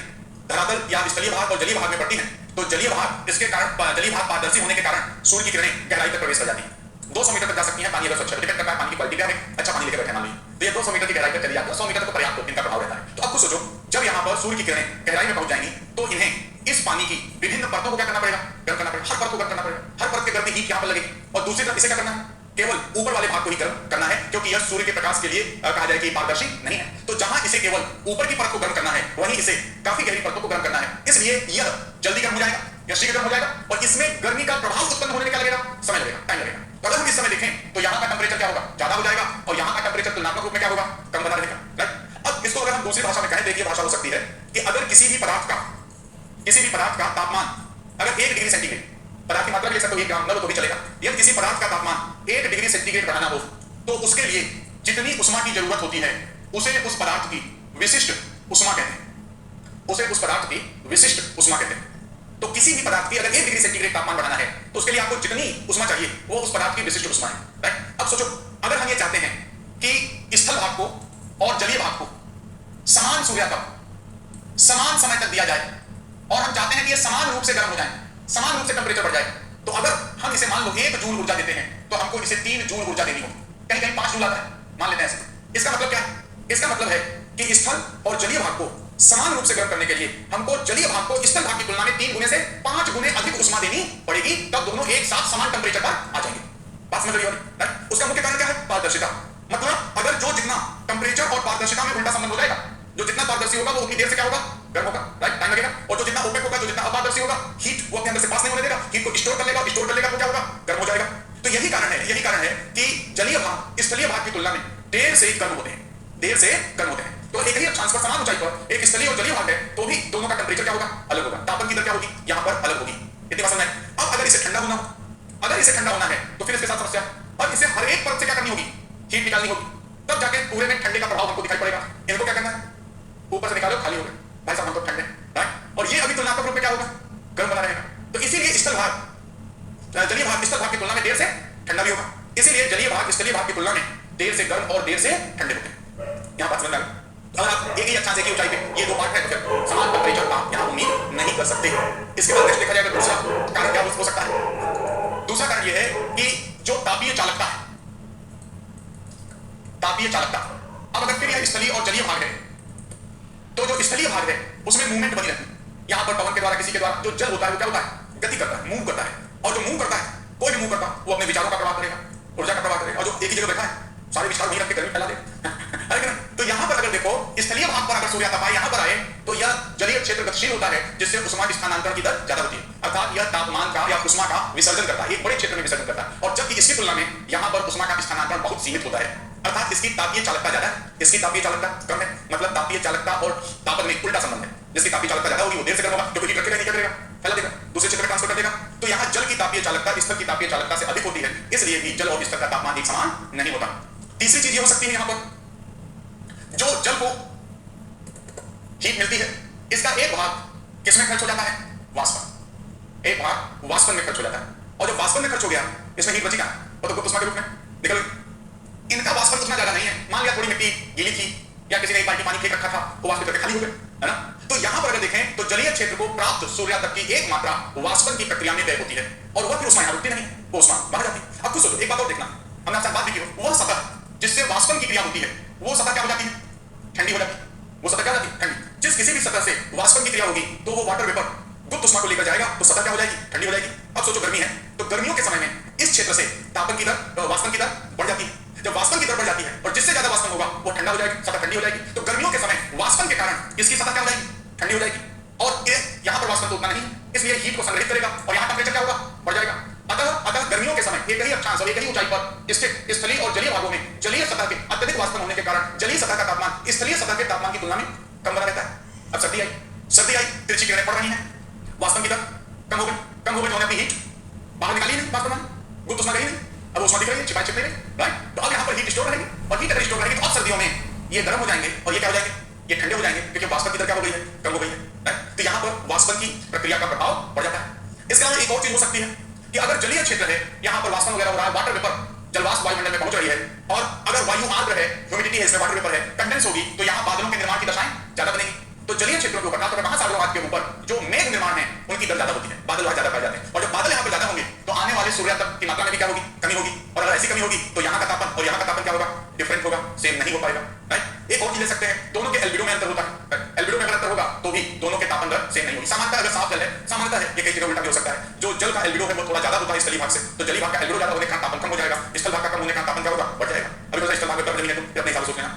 धरातल या स्थलीय भाग और जलीय भाग में पड़ती हैं, तो जलीय भाग इसके कारण, जलीय भाग पारदर्शी होने के कारण सूर्य की किरणें गहराई तक प्रवेश कर जाती हैं, 200 मीटर तक जा सकती हैं। पानी अगर स्वच्छ है, डिपेंड करता है पानी की क्वालिटी क्या है, अच्छा पानी लेकर बैठे मान लीजिए, तो ये 200 मीटर की गहराई तक चली जाती है, 100 मीटर तक तो पर्याप्त इनका प्रभाव रहता है। तो अब कुछ सोचो, जब यहाँ पर सूर्य की किरणें गहराई में पहुंच जाएंगी, तो इन्हें इस पानी की विभिन्न परतों को क्या करना पड़ेगा, गर्म करना पड़ेगा, हर परत को गर्म करना पड़ेगा, हर परत के गर्म हीट यहाँ पर लगेगी, और दूसरी तरफ इसे क्या करना है, केवल ऊपर वाले भाग को ही गर्म करना है, क्योंकि यह सूर्य के प्रकाश के लिए कहा जाए कि पारदर्शी नहीं है। तो तो जहां इसे केवल ऊपर की परत को गर्म करना है वहीं इसे काफी गहरी परतों को गर्म करना है, इसलिए यह जल्दी गर्म हो जाएगा या शीघ्र गर्म हो जाएगा और इसमें गर्मी का प्रभाव उत्पन्न होने में क्या लगेगा, समय लगेगा, टाइम लगेगा। तो अगर हम इस समय देखें तो यहाँ का टेंपरेचर क्या होगा, ज्यादा हो जाएगा और यहाँ का टेंपरेचर तुलनात्मक रूप में क्या होगा, कम बना रहेगा, राइट। अब इसको अगर हम दूसरी भाषा में कहें तो एक भाषा हो सकती है कि अगर किसी भी पदार्थ का तापमान अगर 1 डिग्री सेंटीग्रेड, पदार्थ की मात्रा ले सकते हो 1 ग्राम, न लो तो भी चलेगा, यदि किसी पदार्थ का तापमान 1 डिग्री सेंटीग्रेड बढ़ाना हो तो उसके लिए जितनी उष्मा की जरूरत होती है उसे उस पदार्थ की विशिष्ट उष्मा कहते हैं, उसे उस पदार्थ की विशिष्ट उष्मा कहते हैं। तो किसी भी पदार्थ की अगर 1 डिग्री सेंटीग्रेड तापमान बढ़ाना है तो उसके लिए आपको जितनी उष्मा चाहिए वो उस पदार्थ की विशिष्ट उष्मा है, राइट। अब सोचो अगर हम ये चाहते हैं कि स्थल भाग को और जलीय भाग को समान सूर्यातप समान समय तक दिया जाए और हम चाहते हैं कि ये समान रूप से गर्म हो जाए, समान रूप से टेंपरेचर बढ़ जाए, तो अगर हम इसे मान लो 1 जूल ऊर्जा देते हैं तो हमको इसे 3 जूल ऊर्जा देनी होगी, कहीं कहीं 5 जूल आता है, मान लेते हैं ऐसे। इसका मतलब क्या है, इसका मतलब है कि स्थल और जलीय भाग को समान रूप से गर्म करने के लिए हमको जलीय भाग को स्थल भाग की तुलना में 3 गुने से 5 गुने अधिक उष्मा देनी पड़ेगी, तब दोनों एक साथ समान टेंपरेचर पर आ जाएंगे। बात समझ रही हो, राइट। उसका मुख्य कारण क्या है, पारदर्शिता। मतलब अगर जो जितना टेंपरेचर और पारदर्शिता में उल्टा संबंध हो जाएगा, जो जितना पारदर्शी होगा वो उतनी देर से क्या होगा, गर्म होगा, राइट, टाइम लगेगा, और जो जितना ओपेक होगा, जो जितना अपारदर्शी होगा, हीट वो अपने अंदर से पास नहीं होने देगा, हीट को स्टोर कर लेगा, स्टोर कर लेगा तो क्या होगा, गर्म हो जाएगा। तो यही कारण है कि जलीय भाग स्थलीय भाग की तुलना में देर से गर्म होते हैं, देर से गर्म होते हैं। तो एक ही अक्षांश पर समान ऊंचाई पर एक स्थलीय और जलीय भाग है तो भी दोनों का टेंपरेचर क्या होगा, अलग होगा, तापमान की दर क्या होगी, यहां पर अलग होगी। इतनी बात समझ में। अब अगर इसे ठंडा होना हो, अगर इसे ठंडा होना है तो फिर इसके साथ समस्या, अब इसे हर एक परत से क्या करनी होगी, हीट निकालनी होगी, तब जाके पूरे में ठंडे का प्रभाव हमको दिखाई पड़ेगा। इनको क्या करना है, ऊपर से निकालो, खाली हो गए, भाई साहब हम तो ठंडे, राइट, और ये अभी तुलनात्मक रूप में क्या होगा, गर्म बना रहेगा। तो इसीलिए स्थल भाग जलीय भाग स्थल भाग की तुलना में देर से ठंडा भी होगा, इसीलिए जलीय भाग स्थलीय भाग की तुलना में देर से गर्म और देर से ठंडे होते हैं। यहां बात समझ में आ गई। अगर आप एक ही अक्षांश एक ही ऊंचाई पे ये दो पार्ट है तो फिर समान टेंपरेचर आप यहां उम्मीद नहीं कर सकते। इसके बाद नेक्स्ट देखा जाएगा दूसरा कारण क्या हो सकता है। दूसरा कारण ये है कि जो तापीय चालकता है, तापीय चालकता, अब अगर फिर यह स्थलीय और जलीय भाग है तो जो स्थलीय भाग है उसमें मूवमेंट बनी रहती है। यहां पर पवन के द्वारा किसी के द्वारा जो जल होता है वो क्या होता है, गति करता है, मूव करता है, और जो मूव करता है, कोई भी मूव करता है वो अपने विचारों का प्रभाव करेगा, ऊर्जा का प्रभाव करेगा, और जो एक ही जगह बैठा है सारे विचार वहीं रख के गर्मी फैला दे। तो यहां पर अगर देखो स्थलीय भाग पर अगर सूर्यातप यहां पर आए तो यह जलीय क्षेत्र गतिशील होता है जिससे उष्मा स्थानांतरण की दर ज्यादा होती है, अर्थात यह तापमान का या उष्मा का विसर्जन करता है, एक बड़े क्षेत्र में विसर्जन करता है। और जबकि इसकी तुलना में यहां पर उष्मा का स्थानांतरण बहुत सीमित होता है, अर्थात इसकी तापीय चालकता ज्यादा है, इसकी तापीय चालकता कम है। मतलब तापीय चालकता और तापन में उल्टा संबंध है, जिसकी तापीय चालकता ज्यादा होगी वो देर से गर्म होगा, क्योंकि हीट रखेगा नहीं, क्या करेगा, फैला देगा, दूसरे क्षेत्र में ट्रांसफर कर देगा। तो यहां जल की तापीय चालकता स्थल की तापीय चालकता से अधिक होती है, इसलिए भी जल और स्थल का तापमान एक समान नहीं होता। तीसरी चीज ये हो सकती है, यहां पर जो जल को हीट मिलती है इसका एक भाग किसमें खर्च हो जाता है, वाष्पन, एक भाग वाष्पन में खर्च हो जाता है, और जब वाष्पन में खर्च हो गया इसमें हीट बची कहां, वो तो गुप्त उष्मा के रूप में निकल गई। इनका वाष्पन उतना ज्यादा नहीं है, मान लिया थोड़ी मिट्टी गीली थी या किसी ने एक बाल्टी पानी फेंक रखा था वो वाष्पित करके खाली हो गए, है ना। तो यहां पर अगर देखें तो जलीय क्षेत्र को प्राप्त सूर्यातप की एक मात्रा वाष्पन की प्रक्रिया में व्यय होती है और वह फिर उष्मा यहां रुकती नहीं, वो उष्मा बाहर जाती है। अब कुछ सोचो, एक बात और देखना, हमने आपसे बात भी की, वह सतह जिससे वाष्पन की क्रिया होती है वो सतह क्या हो जाती है, ठंडी हो जाती है, वो सतह क्या हो जाती है, ठंडी। जिस किसी भी सतह से वाष्पन की क्रिया होगी तो वो वाटर वेपर गुप्त उष्मा को लेकर जाएगा तो सतह क्या हो जाएगी, ठंडी हो जाएगी। अब सोचो गर्मी है तो गर्मियों के समय में इस क्षेत्र से तापन की दर वाष्पन की दर बढ़ जाती है, जब वाष्पन की दर बढ़ जाती है और जिससे ज्यादा वाष्पन होगा वो ठंडा हो जाएगी, सतह ठंडी हो जाएगी। तो गर्मियों के समय वाष्पन के कारण इसकी सतह क्या हो जाएगी, ठंडी हो जाएगी, और यहां पर वाष्पन तो उतना नहीं, इसलिए हीट को संग्रहित करेगा और यहां टेंपरेचर क्या होगा, बढ़ जाएगा। अतः गर्मियों के समय एक ही अक्षांश और एक ही ऊंचाई पर स्थित स्थलीय और जलीय भागों में जलीय सतह के अत्यधिक वाष्पन होने के कारण जलीय सतह का तापमान स्थलीय सतह के तापमान की तुलना में कम बना रहता है। अब सर्दी आई, तिरछी किरणें पड़ रही हैं, वाष्पन की दर कम हो गई, जो अपनी हीट बाहर निकाली नहीं, वाष्पन गुप्त उष्मा गई नहीं, अब उष्मा दिख रही है, छिपाई छिप नहीं रही, राइट। तो अब यहाँ पर हीट स्टोर रहेगी और हीट अगर स्टोर रहेगी तो अब सर्दियों में ये गर्म हो जाएंगे और ये क्या हो जाएंगे, ये ठंडे हो जाएंगे, क्योंकि वाष्पन की दर क्या हो गई है, कम हो गई है, राइट। तो यहाँ पर वाष्पन की प्रक्रिया का प्रभाव बढ़ जाता है। इसके अलावा एक और चीज हो सकती है कि अगर जलीय क्षेत्र है, यहाँ पर वाष्पन वगैरह हो रहा है, वाटर वेपर जलवाष्प वायुमंडल में पहुंच रही है और अगर वायु आर्द्र है, ह्यूमिडिटी है, इसमें वाटर वेपर है, कंडेंस होगी तो यहाँ बादलों के निर्माण की दशाएं ज्यादा बनेगी। तो जलीय क्षेत्रों के ऊपर खासकर महासागरों के ऊपर जो मेघ निर्माण है उनकी दर ज्यादा होती है, बादल वहां ज्यादा पाए जाते हैं, और जब बादल यहाँ पर ज्यादा होंगे तो आने वाले सूर्यातप की मात्रा में भी क्या होगी, कमी होगी, और अगर ऐसी कमी होगी तो यहाँ का तापमान और यहाँ का तापमान क्या होगा, डिफरेंट होगा, सेम नहीं हो पाएगा, राइट। एक और चीज ले सकते हैं, दोनों के एल्बिडो में अंतर होता है, एल्बिडो में अगर अंतर होगा तो भी दोनों के तापमान दर सेम नहीं होगी। सामान्यतः अगर साफ जल है, सामान्यतः है, ये कई जगह उल्टा भी हो सकता है, जो जल का एल्बिडो है वो थोड़ा ज्यादा होता है स्थलीय भाग से, तो जलीय भाग का एल्बिडो ज्यादा होने का तापमान कम हो जाएगा, स्थल भाग का कम होने का तापमान क्या होगा, बढ़ जाएगा। अभी थोड़ा स्थल भाग में नहीं है, तुम अपने हिसाब से सोच लेना,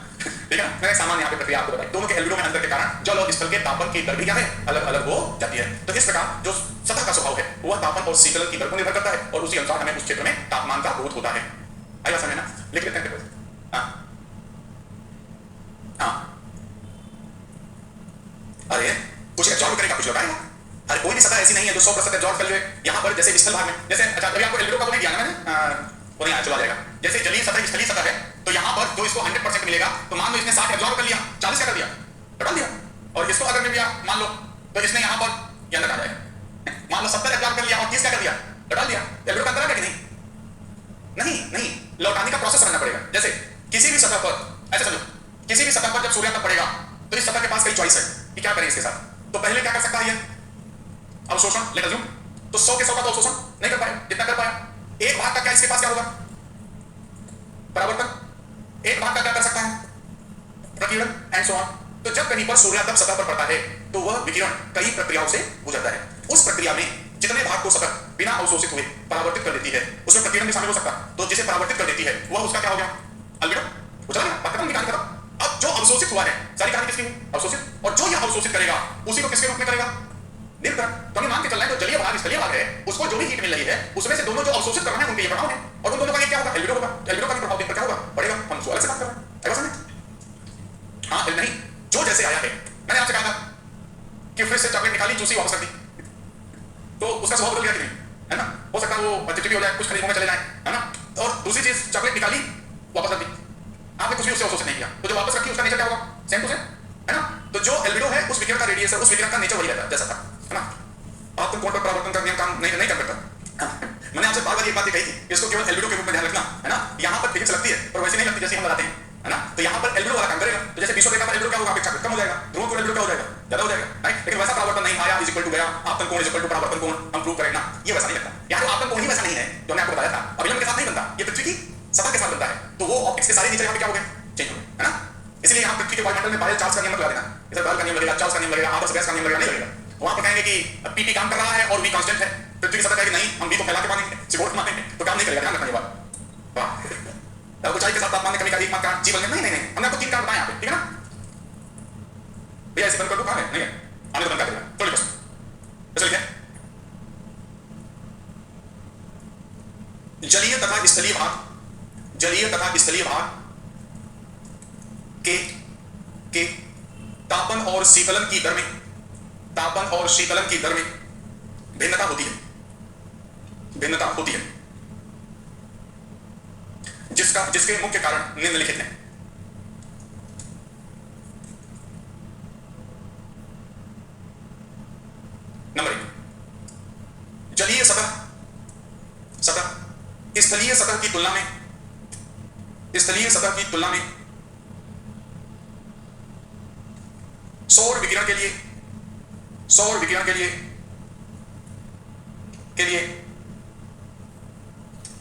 ठीक है ना। मैंने सामान्य यहाँ पे प्रक्रिया आपको बताई। दोनों के एल्बिडो में अंतर के कारण जल और स्थल के तापन की दर भी क्या है, अलग अलग हो जाती है। तो इस प्रकार जो सतह का स्वभाव है वह तापन और शीतलन की दर पर निर्भर करता है और उसी अनुसार हमें उस क्षेत्र में तापमान का बोध होता है। आई बात समझ ना, लिख लेते हैं। हाँ हाँ, अरे कुछ एब्जॉर्ब करेगा, कुछ लौटाएगा। अरे कोई भी सतह ऐसी नहीं है जो 100% एब्जॉर्ब कर ले। यहाँ पर जैसे स्थल भाग में, जैसे अच्छा अभी आपको एल्बिडो का तो नहीं दिया ना मैंने, वो नहीं आया, चला जाएगा। जैसे जलीय सतह स्थलीय सतह है, तो यहाँ पर जो इसको 100% मिलेगा, तो मान लो इसने 60 एब्जॉर्ब कर लिया, 40 क्या कर दिया, घटा दिया। और इसको अगर मिल गया मान लो, तो इसने यहाँ पर ये अंदर आ जाएगा। मान लो 70 एब्जॉर्ब कर लिया और 30 क्या कर दिया, घटा दिया। एल्बिडो का अंतर आ गया कि नहीं? नहीं नहीं, लौटाने का प्रोसेस समझना पड़ेगा। जैसे किसी भी सतह पर ऐसे समझो, किसी भी सतह पर जब सूर्य तक पड़ेगा तो इस सतह के पास कई चॉइस है कि क्या करें इसके साथ। तो पहले क्या कर सकता है ये अवशोषण, लेट अज्यूम, तो 100 के 100 का तो अवशोषण नहीं कर पाया, जितना कर पाया। एक भाग का क्या इसके पास क्या होगा, परावर्तन। एक भाग का क्या कर सकता है, प्रकीर्णन एंड सो ऑन। तो जब कहीं पर सूर्यातप सतह पर पड़ता है तो वह विकिरण कई प्रक्रियाओं से गुजरता है। उस प्रक्रिया में जितने भाग को सतह बिना अवशोषित हुए परावर्तित कर देती है, उसमें प्रकीर्णन भी शामिल हो सकता है। तो जिसे परावर्तित कर देती है वह उसका क्या हो गया, अल्बिडो। उचला गया, बात खत्म, कहानी खत्म। अब जो अवशोषित हुआ है, सारी कहानी किसकी हुई, अवशोषित। और जो यह अवशोषित करेगा उसी को किसके रूप में करेगा, निर्भर। तो हमें मान के चलना है जो जलीय भाग स्थलीय भाग है, उसको जो भी हीट मिल रही है उसमें से दोनों जो अवशोषित कर रहे हैं उनके ये प्रभाव है, और उन दोनों का ये क्या होगा, एल्बिडो होगा। एल्बिडो का भी प्रभाव देख कर क्या होगा, बढ़ेगा। हम उसको अलग से बात कर रहे हैं, ऐसा नहीं। हाँ नहीं, जो जैसे आया है, मैंने आपसे कहा था कि फ्रिज से चॉकलेट निकाली, जूसी वापस कर दी, तो उसका स्वभाव बदल गया कि नहीं, है ना। हो सकता है वो चिपचिपी हो जाए, कुछ खनिजों में चले जाए, है ना। और दूसरी चीज, चॉकलेट निकाली वापस रख दी, आपने कुछ भी उससे अवशोषित नहीं किया, तो जो वापस रखी उसका नेचर क्या होगा, सेम टू सेम, है ना। तो जो एल्बिडो है उस विकिरण का रेडियस है, उस विकिरण का नेचर वही रहता है जैसा था, है ना। आपको कोण पर परावर्तन का नियम काम नहीं कर सकता। मैंने आपसे बार बार ये बात कही थी, इसको केवल एल्बिडो के रूप में ध्यान रखना, है ना। यहाँ पर फिजिक्स लगती है पर वैसे नहीं लगती जैसे हम लगाते हैं, है ना। तो यहाँ पर एल्बिडो वाला काम करेगा। तो जैसे विश्व रेखा पर एल्बिडो क्या होगा, अपेक्षाकृत कम हो जाएगा, ध्रुव कोण एल्बिडो क्या हो जाएगा, ज्यादा हो जाएगा, राइट। लेकिन वैसा परावर्तन नहीं आया इज इक्वल टू गया, आपतन कोण इज इक्वल टू परावर्तन कोण, हम प्रूव करेंगे ना, ये वैसा नहीं लगता। यहाँ तो आपतन कोण ही वैसा नहीं है जो मैंने आपको बताया था, अभिलंब के साथ नहीं बनता, ये पृथ्वी की सतह के साथ बनता है। तो वो ऑप्टिक्स के सारे नेचर यहाँ पे क्या हो गए, चेंज हो गए, है ना। इसलिए यहाँ पृथ्वी के वायुमंडल में बायल चार्ल्स का नियम मत लगा देना, इधर बायल का नियम लगेगा, चार्ल्स का नियम लगेगा, आदर्श गैस का नियम लगेगा, नहीं लगेगा। वहां पर कहेंगे कि पीटी काम कर रहा है और वी कांस्टेंट है। पृथ्वी की सतह कहेगी नहीं, हम वी को फैला के मानेंगे, सिकोड़ के मानेंगे, तो काम नहीं करेगा, ध्यान रखना ये बात। वाह, ऊंचाई के साथ तापमान में कमी का एकमात्र कारण जीवन में नहीं नहीं नहीं, हमने आपको 3 कारण बताए यहाँ पे, ठीक है ना। भैया ऐसे बंद कर दो, कहाँ है, नहीं है, आने तो बंद कर देगा, थोड़ी बस ऐसे लिखे। जलीय तथा स्थलीय भाग, जलीय तथा स्थलीय भाग के तापन और शीतलन की दर में, तापन और शीतलन की दर में भिन्नता होती है, भिन्नता होती है, जिसके मुख्य कारण निम्नलिखित हैं। नंबर 1, जलीय सतह स्थलीय सतह की तुलना में, स्थलीय सतह की तुलना में सौर विकिरण के लिए, सौर विकिरण के लिए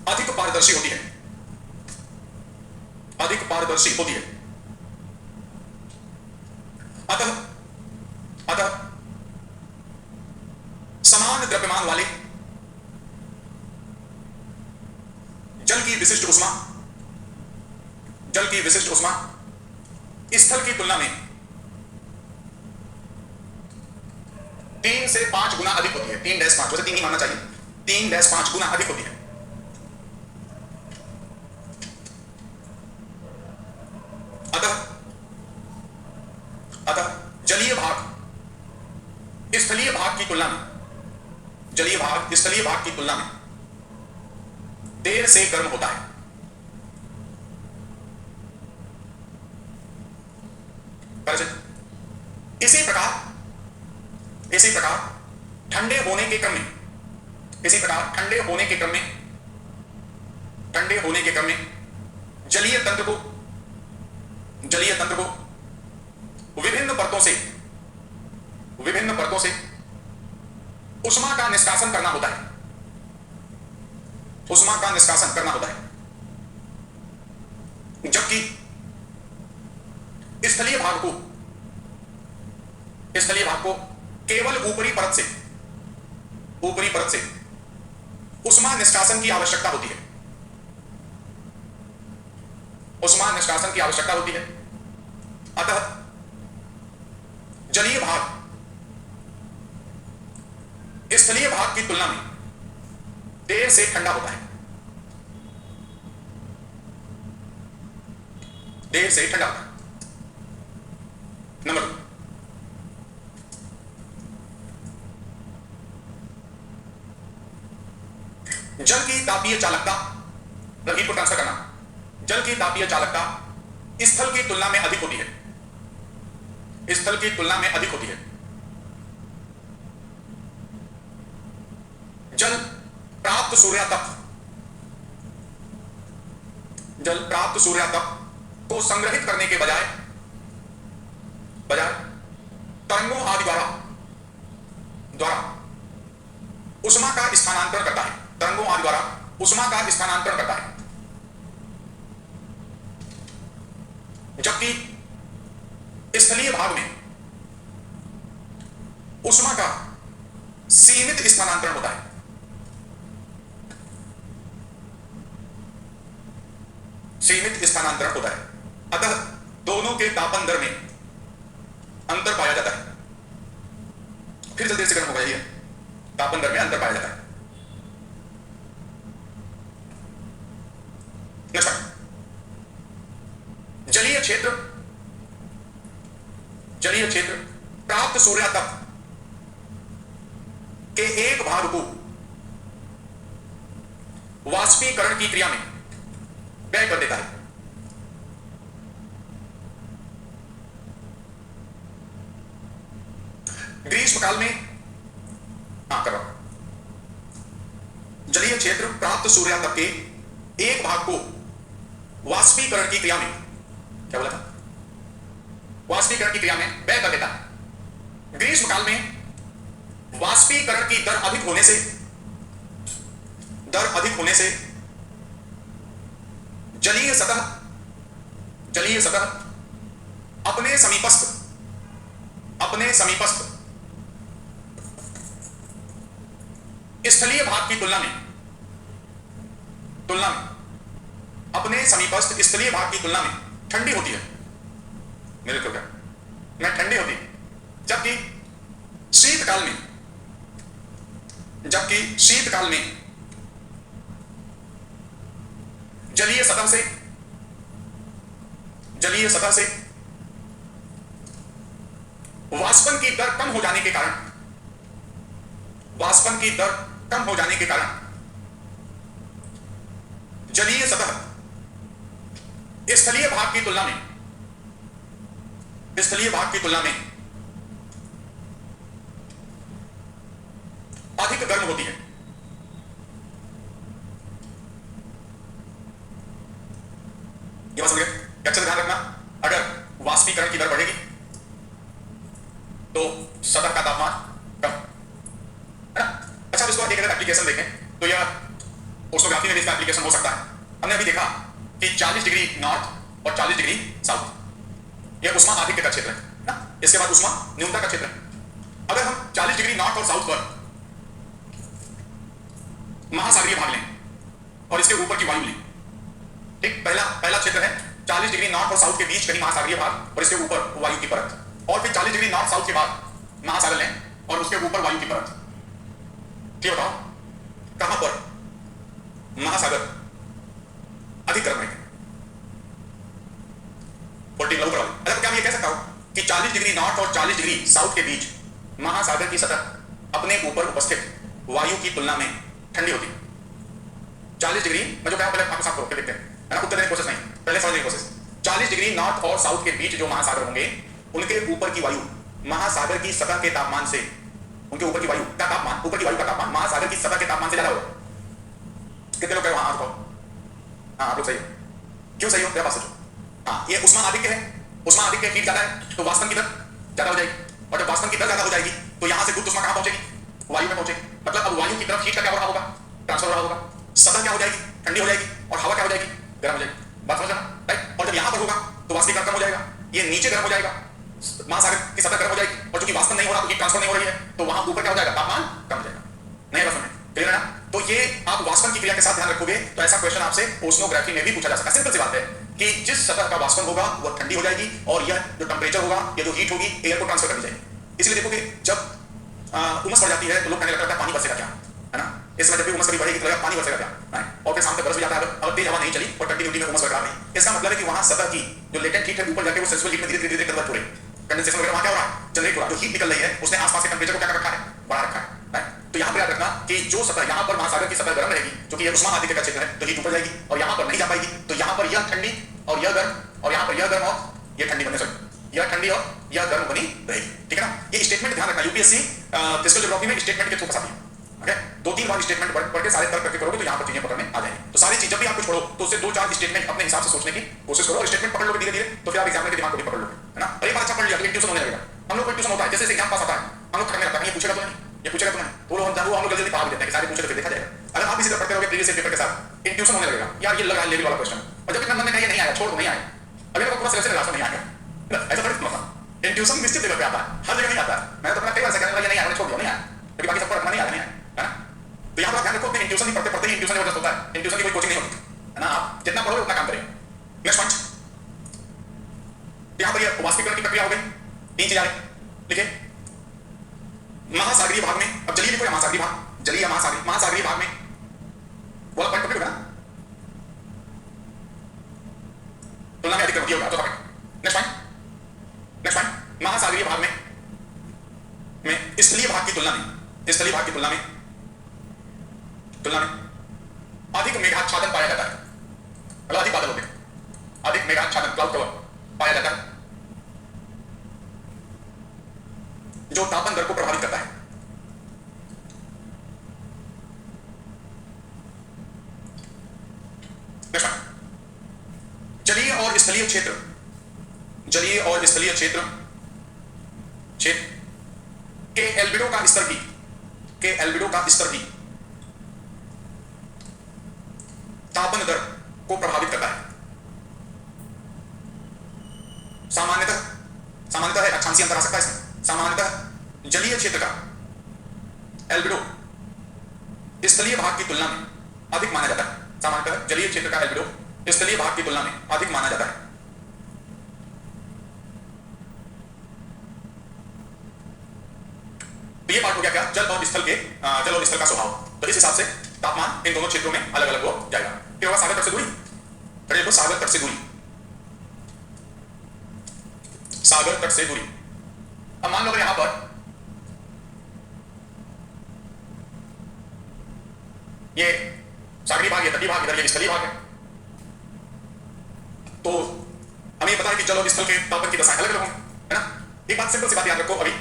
अधिक पारदर्शी होती है, अधिक पारदर्शी होती है। अतः समान द्रव्यमान वाले जल की विशिष्ट ऊष्मा, जल की विशिष्ट ऊष्मा स्थल की तुलना में 3 से 5 गुना अधिक होती है। 3-5, वैसे 3 ही मानना चाहिए, 3-5 गुना अधिक होती है। अतः जलीय भाग स्थलीय भाग की तुलना में, जलीय भाग स्थलीय भाग की तुलना में देर से गर्म होता है। इसी प्रकार ठंडे होने के क्रम में, इसी प्रकार ठंडे होने के क्रम में, ठंडे होने के क्रम में जलीय तंत्र को विभिन्न परतों से ऊष्मा का निष्कासन करना होता है, ऊष्मा का निष्कासन करना होता है। जबकि स्थलीय भाग को केवल ऊपरी परत से ऊष्मा निष्कासन की आवश्यकता होती है। उष्मा निष्कासन की आवश्यकता होती है। अतः जलीय भाग स्थलीय भाग की तुलना में देर से ठंडा होता है, देर से ठंडा होता है। नंबर 2, जल की तापीय चालकता, हीट को ट्रांसफर करना, जल की तापीय चालकता स्थल की तुलना में अधिक होती है, स्थल की तुलना में अधिक होती है। जल प्राप्त सूर्यातप, जल प्राप्त सूर्यातप को संग्रहित करने के बजाय तरंगों आदि द्वारा उष्मा का स्थानांतरण करता है, तरंगों आदि द्वारा उष्मा का स्थानांतरण करता है। जबकि स्थलीय भाग में उष्मा का सीमित स्थानांतरण होता है। सीमित स्थानांतरण होता है, अतः दोनों के तापन दर में अंतर पाया जाता है। फिर जल्दी से गर्म होगा, ये तापन दर में अंतर पाया जाता है। जलीय क्षेत्र, जलीय क्षेत्र प्राप्त सूर्यातप के एक भाग को वाष्पीकरण की क्रिया में व्यय कर देता है। ग्रीष्मकाल में कर रहा हूं, जलीय क्षेत्र प्राप्त सूर्यातप के एक भाग को वाष्पीकरण की क्रिया में, क्या बोला था, वाष्पीकरण की क्रिया में व्यय कर देता है। ग्रीष्मकाल में वाष्पीकरण की दर अधिक होने से जलीय सतह अपने समीपस्थ स्थलीय भाग की तुलना में अपने समीपस्थ स्थलीय भाग की तुलना में ठंडी होती है। मेरे को क्या मैं ठंडी होती, जबकि शीतकाल में जलीय सतह से वाष्पन की दर कम हो जाने के कारण जलीय सतह स्थलीय भाग की तुलना में अधिक गर्म होती है। ये बात समझ गए? अक्षर ध्यान रखना, अगर वाष्पीकरण की दर बढ़ेगी तो सतह का तापमान कम, है ना? अच्छा, अब इसको एक अगर एप्लीकेशन देखें तो यह ओशनोग्राफी में भी इसका एप्लीकेशन हो सकता है। हमने अभी देखा कि 40 डिग्री नॉर्थ और 40 डिग्री साउथ, यह उष्मा आधिक्य का क्षेत्र है ना? इसके बाद उष्मा न्यूनता का क्षेत्र है। अगर हम 40 डिग्री नॉर्थ और साउथ पर महासागरीय भाग लें और इसके ऊपर की वायु लें, ठीक, पहला क्षेत्र है 40 डिग्री नॉर्थ और साउथ के बीच कहीं महासागरीय भाग और इसके ऊपर वायु की परत, और फिर 40 डिग्री नॉर्थ साउथ के बाद महासागर लें और उसके ऊपर वायु की परत। ठीक, बताओ कहां पर महासागर अधिक गर्म है? 40 लागू करवा। अच्छा, तो क्या मैं ये कह सकता हूं कि 40 डिग्री नॉर्थ और 40 डिग्री साउथ के बीच महासागर की सतह अपने ऊपर उपस्थित वायु की तुलना में ठंडी होती है? 40 डिग्री मैं जो कहा पहले आपको साफ करो, देखते हैं, है ना? उत्तर देने की कोशिश नहीं, पहले समझने की कोशिश। 40 डिग्री नॉर्थ और साउथ के बीच जो महासागर होंगे उनके ऊपर की वायु महासागर की सतह के तापमान से, उनके ऊपर की वायु का तापमान महासागर की सतह के तापमान से ज्यादा होगा। कितने लोग कहे वहां हाथ उठाओ? हाँ, आप लोग सही हो। क्यों सही हो? मेरा पास सोचो। हाँ, ये उष्मा आधिक्य है, उष्मा आधिक्य हीट ज्यादा है तो वाष्पन की दर ज्यादा हो जाएगी, और जब वाष्पन की दर ज्यादा हो जाएगी तो यहां से गुप्त उष्मा कहां पहुंचेगी? वायु में पहुंचेगी। मतलब अब वायु की तरफ हीट का क्या हो रहा होगा? ट्रांसफर हो रहा होगा। सतह क्या हो जाएगी? ठंडी हो जाएगी, और हवा क्या हो जाएगी? गर्म हो जाएगी। बात समझ रहे हैं, राइट? और जब यहां पर होगा तो वाष्पीकरण कम हो जाएगा, ये नीचे गर्म हो जाएगा, महासागर की सतह गर्म हो जाएगी, और चूंकि वाष्पन नहीं हो रहा तो हीट ट्रांसफर नहीं हो रही है, तो वहां ऊपर क्या हो जाएगा? तापमान कम हो जाएगा। नहीं बस में क्लियर है ना? तो ये आप वाष्पन की क्रिया के साथ ध्यान रखोगे तो ऐसा क्वेश्चन आपसे ओशनोग्राफी में भी पूछा जा सकता है। सिंपल सी बात है, कि जिस सतह का वाष्पन होगा वह ठंडी हो जाएगी और यह जो टेम्परेचर होगा, यह जो हीट होगी एयर को ट्रांसफर कर दी जाएगी। इसलिए देखो कि जब उमस बढ़ जाती है तो लोग कहने लगता है पानी बरसेगा क्या, है ना। इस समय जब भी उमस कभी बढ़ेगी तो लगेगा पानी बरसेगा क्या, और फिर शाम तक बरस भी जाता है अगर तेज हवा नहीं चली और कंटिन्यूटी में उमस बरकरार रही। इसका मतलब है कि वहां सतह की जो लेटेंट हीट है ऊपर जाके वो सेंसिबल हीट में धीरे धीरे कन्वर्ट हो रही है। कंडेंसेशन वगैरह वहां क्या हो रहा है, जनरेट हो रहा है। जो हीट निकल रही है उसने आसपास के टेंपरेचर को क्या कर रखा है, बढ़ा रखा है। तो यहां पर याद रखना कि जो सतह यहां पर महासागर की सतह गर्म रहेगी, जो कि यह उष्मा आदित्य का क्षेत्र है, तो हीट ऊपर जाएगी और यहां पर नहीं जा पाएगी। तो यहां पर यह ठंडी और यह गर्म और यहां पर यह गर्म और यह ठंडी बने, सॉरी यह ठंडी और यह गर्म बनी रहेगी, ठीक है ना। ये स्टेटमेंट ध्यान रखना, यूपीएससी फिजिकल ज्योग्राफी में स्टेटमेंट के थ्रू फंसाती है। ओके, 2-3 बार स्टेटमेंट पढ़ के सारे तर्क करके करोगे तो यहां पर चीजें पकड़ में आ जाएंगी। तो सारी चीज जब भी आप कुछ पढ़ो तो उससे 2-4 स्टेटमेंट अपने हिसाब से सोचने की कोशिश करो और स्टेटमेंट पकड़ लोगे धीरे धीरे तो फिर आप एग्जाम के दिमाग को भी पकड़ लोगे, है ना। एक बार अच्छा पढ़ लिया तो इंट्यूशन होने लगेगा। हम लोग को इंट्यूशन होता है, जैसे एग्जाम पास आता है हम लोग खड़ने लगता है ये पूछेगा तो नहीं, ये पूछेगा तो नहीं, तो हम लोग जल्दी पढ़ा भी देते हैं कि सारे पूछे तो फिर देखा जाएगा। अगर आप इसी तरह पढ़ते रहोगे प्रीवियस पेपर के साथ इंट्यूशन होने लगेगा, यार ये लगा लेवल वाला क्वेश्चन, और जब इतना मन में कहीं नहीं आया छोड़ दो, नहीं आया अभी तो पूरा सिलेक्शन रास्ता नहीं आएगा, ऐसा थोड़ी होता है। इंट्यूशन निश्चित लेवल पे आता है, हर जगह नहीं आता है। मैं तो अपना कई बार से कहने लगा ये नहीं आया, छोड़ दिया, नहीं आया, क्योंकि बाकी सबको रखना नहीं आया, नहीं आया, है ना। तो यहाँ पर ध्यान रखो कि इंट्यूशन ही पढ़ते पढ़ते ही इंट्यूशन जबरदस्त होता है, इंट्यूशन की कोई कोचिंग नहीं होती, है ना। आप जितना पढ़ोगे उतना काम करेंगे। नेक्स्ट पॉइंट, यहाँ पर ये वाष्पीकरण की प्रक्रिया हो गई, 3 चीजें लिखे। महासागरीय भाग में, अब जलीय लिखो या महासागरीय भाग, जलीय या महासागरीय भाग में वाला पॉइंट पकड़ोगे ना, तुलना में अधिक प्रवृत्ति होगा तो पकड़। नेक्स्ट पॉइंट, महासागरीय भाग में स्थलीय भाग की तुलना में, स्थलीय भाग की तुलना में अधिक मेघाच्छादन पाया जाता है, मतलब अधिक बादल होते हैं, अधिक मेघाच्छादन क्लाउड कवर पाया जाता है जो तापन दर को प्रभावित करता है। जलीय और स्थलीय क्षेत्र, जलीय और स्थलीय क्षेत्र के एल्बिडो का स्तर भी तापन दर को प्रभावित करता है। सामान्यतः है, अक्षांशीय अंतर आ सकता है इसमें। सामान्यतः जलीय क्षेत्र का एल्बिडो स्थलीय भाग की तुलना में अधिक माना जाता है। सामान्यतः जलीय क्षेत्र का एल्बिडो स्थलीय भाग की तुलना में अधिक माना जाता है। तो ये पार्ट हो गया क्या, जल और स्थल का स्वभाव। तो इस हिसाब से तापमान इन दोनों क्षेत्रों में अलग अलग हो जाएगा। फिर होगा सागर तट से दूरी, देखो सागर तट से दूरी, सागर तट से दूरी। अब मान लो अगर यहां पर ये सागरीय भाग, ये तटीय भाग, इधर ये स्थलीय भाग है, तो हमें पता है कि जल और स्थल के तापमान की दशाएं अलग अलग होंगी, है ना। एक बात सिंपल सी बात याद रखो, अभी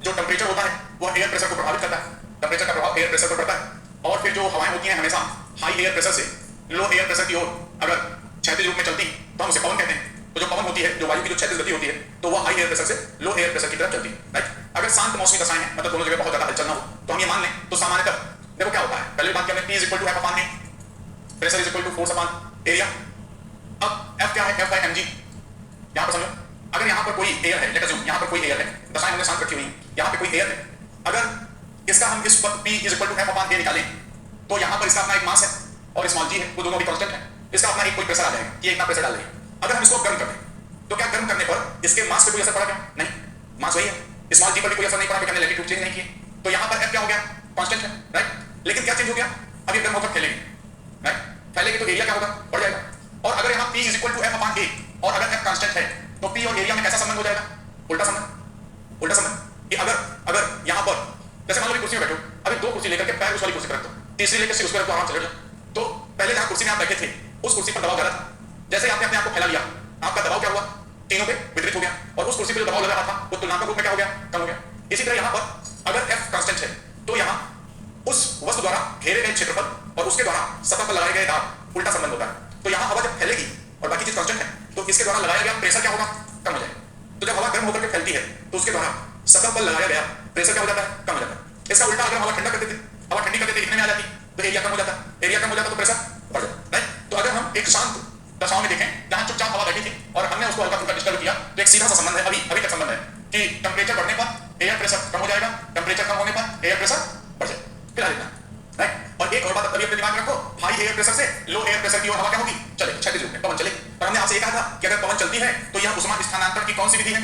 जो टेम्परेचर होता है वह एयर प्रेशर को प्रभावित करता है, टेम्परेचर का प्रभाव एयर प्रेशर पर पड़ता है। और फिर जो हवाएं होती हैं हमेशा हाई एयर प्रेशर से लो एयर प्रेशर की ओर अगर क्षैतिज रूप में चलती तो हम उसे पवन कहते हैं। तो जो पवन होती है, जो वायु की जो क्षैतिज गति होती है, तो वह हाई एयर प्रेशर से लो एयर प्रेशर की तरफ चलती है, राइट। अगर शांत मौसमी दशाएं हैं, मतलब दोनों जगह बहुत ज्यादा हलचल ना हो, तो हम ये मान लें तो सामान्यतः देखो क्या होता है। पहले बात क्या हमने, P is equal to F upon A, pressure is equal to force upon area. अब F क्या है, F बाय mg। यहां पर समझो, अगर यहां पर कोई एयर है, लेट अस अज्यूम यहां पर कोई एयर है, दशाएं हमने शांत रखी हुई हैं, यहां पे कोई एयर है, अगर इसका हम इस पर P is equal to F upon A निकालें तो यहां पर इसका अपना एक मास है और स्मॉल g है, वो दोनों भी कांस्टेंट है। इसका अपना एक कोई प्रेशर आ जाएगा, ये इतना प्रेशर डाल रही है। अगर हम इसको गर्म कर दें तो क्या गर्म करने पर इसके मास पे कोई असर पड़ा क्या, नहीं, मास वही है, स्मॉल g पर भी कोई असर नहीं पड़ा, हमने लैटिट्यूड चेंज नहीं किए। तो यहां पर F क्या हो गया, कांस्टेंट है, राइट। लेकिन क्या चेंज हो गया, अब ये गर्म होकर फैलेगी, राइट, फैलेगी तो एरिया क्या होगा, बढ़ जाएगा। और अगर यहां P is equal to F upon A और अगर F कांस्टेंट है तो P और एरिया में कैसा संबंध हो जाएगा, उल्टा संबंध कि अगर यहां पर जैसे मान लो कुर्सी में बैठो, अभी 2 कुर्सी लेकर के पैर उस वाली कुर्सी पर रख दो, तीसरी लेकर से उस पर रख दो, आराम से बैठ जाओ। तो पहले जहां कुर्सी में आप बैठे थे उस कुर्सी पर दबाव ज्यादा था, जैसे आपने अपने आप को फैला लिया, आपका दबाव क्या हुआ, तीनों पे वितरित हो गया, और उस कुर्सी पर जो दबाव लगा रहा था वो तुलनात्मक रूप में क्या हो गया, कम हो गया। इसी तरह यहां पर अगर F कांस्टेंट है तो यहां उस वस्तु द्वारा घेरे गए क्षेत्रफल और उसके द्वारा सतह पर लगाए गए दाब उल्टा संबंध होता है। तो यहां हवा जब फैलेगी और बाकी चीज कांस्टेंट है तो इसके द्वारा लगाया गया प्रेशर क्या होगा, कम हो जाएगा। तो जब हवा गर्म होकर के फैलती है तो उसके द्वारा सतह पर लगाया गया प्रेशर क्या हो जाता है, कम हो जाता है। इसका उल्टा अगर हवा ठंडा कर देते, हवा ठंडी कर देते इतने में आ जाती तो एरिया कम हो जाता, एरिया कम हो जाता तो प्रेशर बढ़ जाता, राइट। तो अगर हम एक शांत दशाओं में देखें जहां चुपचाप हवा बैठी थी और हमने उसको हल्का फुल्का डिस्टर्ब किया तो एक सीधा सा संबंध है, अभी तक संबंध है कि टेम्परेचर बढ़ने पर एयर प्रेशर कम हो जाएगा, टेम्परेचर कम होने पर एयर प्रेशर बढ़ जाएगा। फिलहाल इतना, राइट। और एक और बात अभी अपने दिमाग में रखो, हाई एयर प्रेशर से लो एयर प्रेशर की ओर हवा क्या होगी, चले क्षैतिज रूप में पवन चले। पर हमने आपसे एक कहा तो यह उष्मा स्थानांतरण की कौन सी विधि है?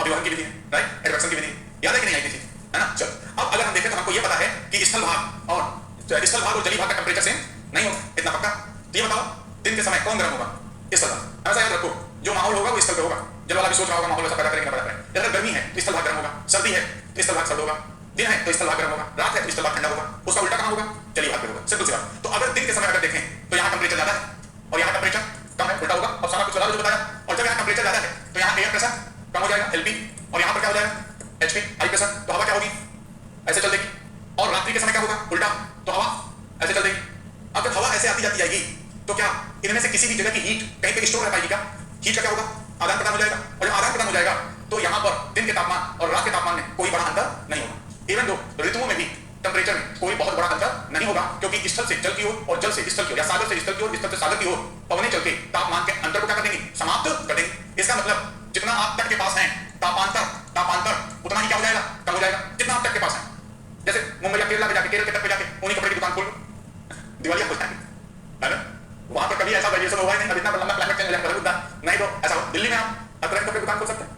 अभिवहन की विधि है, राइट, एडवेक्शन की विधि। याद है कि नहीं आई थी, है ना? चलो अब अगर हम देखें तो हमको यह पता है कि स्थल भाग और जलीय भाग का टेंपरेचर सेम नहीं होगा, इतना पक्का। तो ये बताओ दिन के समय कौन गर्म होगा? स्थल भाग। ऐसा याद रखो, जो माहौल होगा वो स्थल पे होगा। जल वाला भी सोच रहा होगा माहौल ऐसा पैदा करेंगे, पैदा करें। अगर गर्मी है तो स्थल भाग गर्म होगा, सर्दी है तो स्थल भाग सर्द होगा, दिन है तो स्थल भाग गर्म होगा, रात है तो स्थल भाग ठंडा होगा। उसका उल्टा कहां होगा? जलीय भाग पे होगा। सिंपल सी बात। तो अगर दिन के समय अगर देखें तो यहाँ टेंपरेचर ज्यादा है और यहाँ टेंपरेचर कम है, उल्टा होगा। और सारा कुछ जो बताया। और जब यहाँ टेंपरेचर ज्यादा है तो यहाँ एयर प्रेशर कम हो जाएगा, एलपी, और यहाँ पर क्या हो जाएगा? HP, high pressure. तो हवा क्या होगी? ऐसे चल देगी। और रात्रि के समय क्या होगा? उल्टा, तो हवा ऐसे चल देगी। अब जब हवा ऐसे आती जाती जाएगी तो क्या इनमें से किसी भी जगह की हीट कहीं पे स्टोर रह पाएगी क्या? हीट का क्या होगा? आदान प्रदान हो जाएगा। और जब आदान प्रदान हो जाएगा तो यहाँ पर दिन के तापमान और रात के तापमान में कोई बड़ा अंतर नहीं होगा। इवन दो ऋतुओं में भी टेंपरेचर में कोई बहुत बड़ा अंतर नहीं होगा, क्योंकि स्थल से जल की ओर और जल से स्थल की ओर या सागर से स्थल की ओर, स्थल से सागर की ओर पवनें चल के तापमान के अंतर को क्या कर देंगे? समाप्त कर देंगे। इसका मतलब जितना आप तट के पास हैं तापांतर उतना ही क्या हो जाएगा? कम हो जाएगा। जितना आप तट के पास हैं, जैसे मुंबई या केरला में जाके, केरल के तट पे जाके उन्हीं कपड़े की दुकान खोल लो, दिवालिया हो जाएगी, है ना? वहां पर कभी ऐसा वेरिएशन होगा ही नहीं। अब इतना लंबा क्लाइमेट चेंज हो जाएगा, नहीं तो ऐसा हो। दिल्ली में आप हर तरह के कपड़े की दुकान खोल सकते हैं,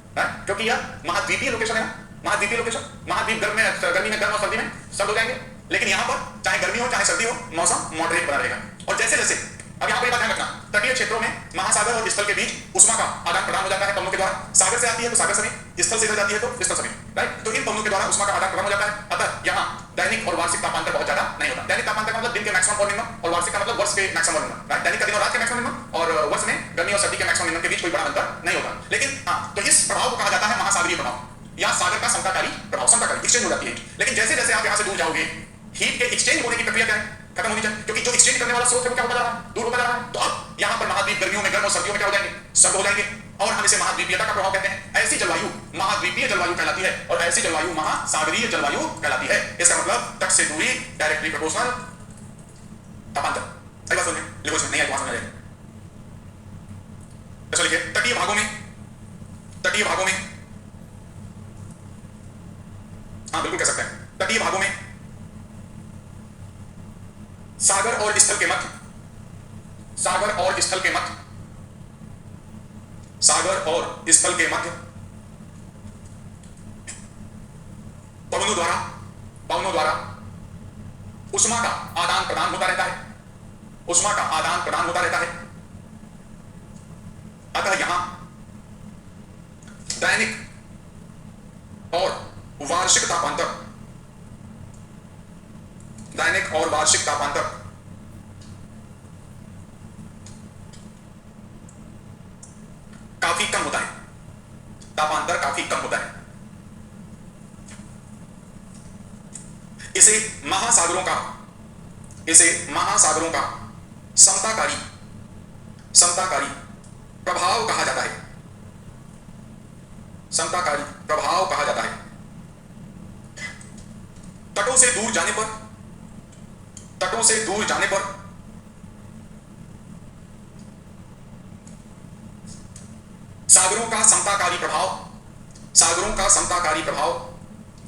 क्योंकि यह महाद्वीपीय लोकेशन है ना, महाद्वीपीय लोकेशन। महाद्वीप गर्मी में गर्म और सर्दी में सर्द हो जाएंगे, लेकिन यहाँ पर चाहे गर्मी हो चाहे सर्दी हो मौसम मॉडरेट बना रहेगा। और जैसे जैसे अब यहाँ पर बात ध्यान रखना, तटीय क्षेत्रों में महासागर और स्थल के बीच उष्मा का आदान प्रदान हो जाता है पवनों के द्वारा। सागर से आती है तो सागर समीप, स्थल से इधर जाती है तो स्थल समीप, राइट। तो इन पवनों के द्वारा उष्मा का आदान प्रदान हो जाता है। अतः यहाँ दैनिक और वार्षिक तापमान बहुत ज्यादा नहीं होता। दैनिक तापमान का मतलब दिन के मैक्सिमम और मिनिमम, और वार्षिक का मतलब वर्ष के मैक्सिमम और मिनिमम, राइट। दैनिक का दिन और रात के मैक्सिमम मिनिमम, और वर्ष में गर्मी और सर्दी के मैक्सिमम मिनिमम के बीच कोई बड़ा अंतर नहीं होता। लेकिन हाँ, तो इस प्रभाव को कहा जाता है महासागरीय प्रभाव या सागर का समताकारी प्रभाव। समताकारी एक्सचेंज हो जाती है। लेकिन जैसे जैसे आप यहाँ से दूर जाओगे, हीट के एक्सचेंज होने की प्रक्रिया क्या है? खत्म होनी चाहिए, क्योंकि जो एक्सचेंज करने वाला स्रोत है वो क्या होता जा रहा है? दूर होता जा रहा है। तो अब यहाँ पर महाद्वीप गर्मियों में गर्म और सर्दियों में क्या हो जाएंगे? सर्द हो जाएंगे, और हम इसे महाद्वीपीयता का प्रभाव कहते हैं। ऐसी जलवायु महाद्वीपीय जलवायु कहलाती है, और ऐसी जलवायु महासागरीय जलवायु कहलाती है। इसका मतलब तट से दूरी डायरेक्टली प्रोपोर्शनल तापांतर। सही बात सुनिए, लिखो इसमें, नहीं आएगा समझ आएगा। तो लिखिए तटीय भागों में हाँ बिल्कुल कह सकते हैं, तटीय भागों में सागर और स्थल के मध्य पवनों द्वारा उष्मा का आदान प्रदान होता रहता है। अतः यहां दैनिक और वार्षिक तापांतर काफी कम होता है। तापांतर काफी कम होता है। इसे महासागरों का समताकारी प्रभाव कहा जाता है। समताकारी प्रभाव कहा जाता है। तटों से दूर जाने पर सागरों का समताकारी प्रभाव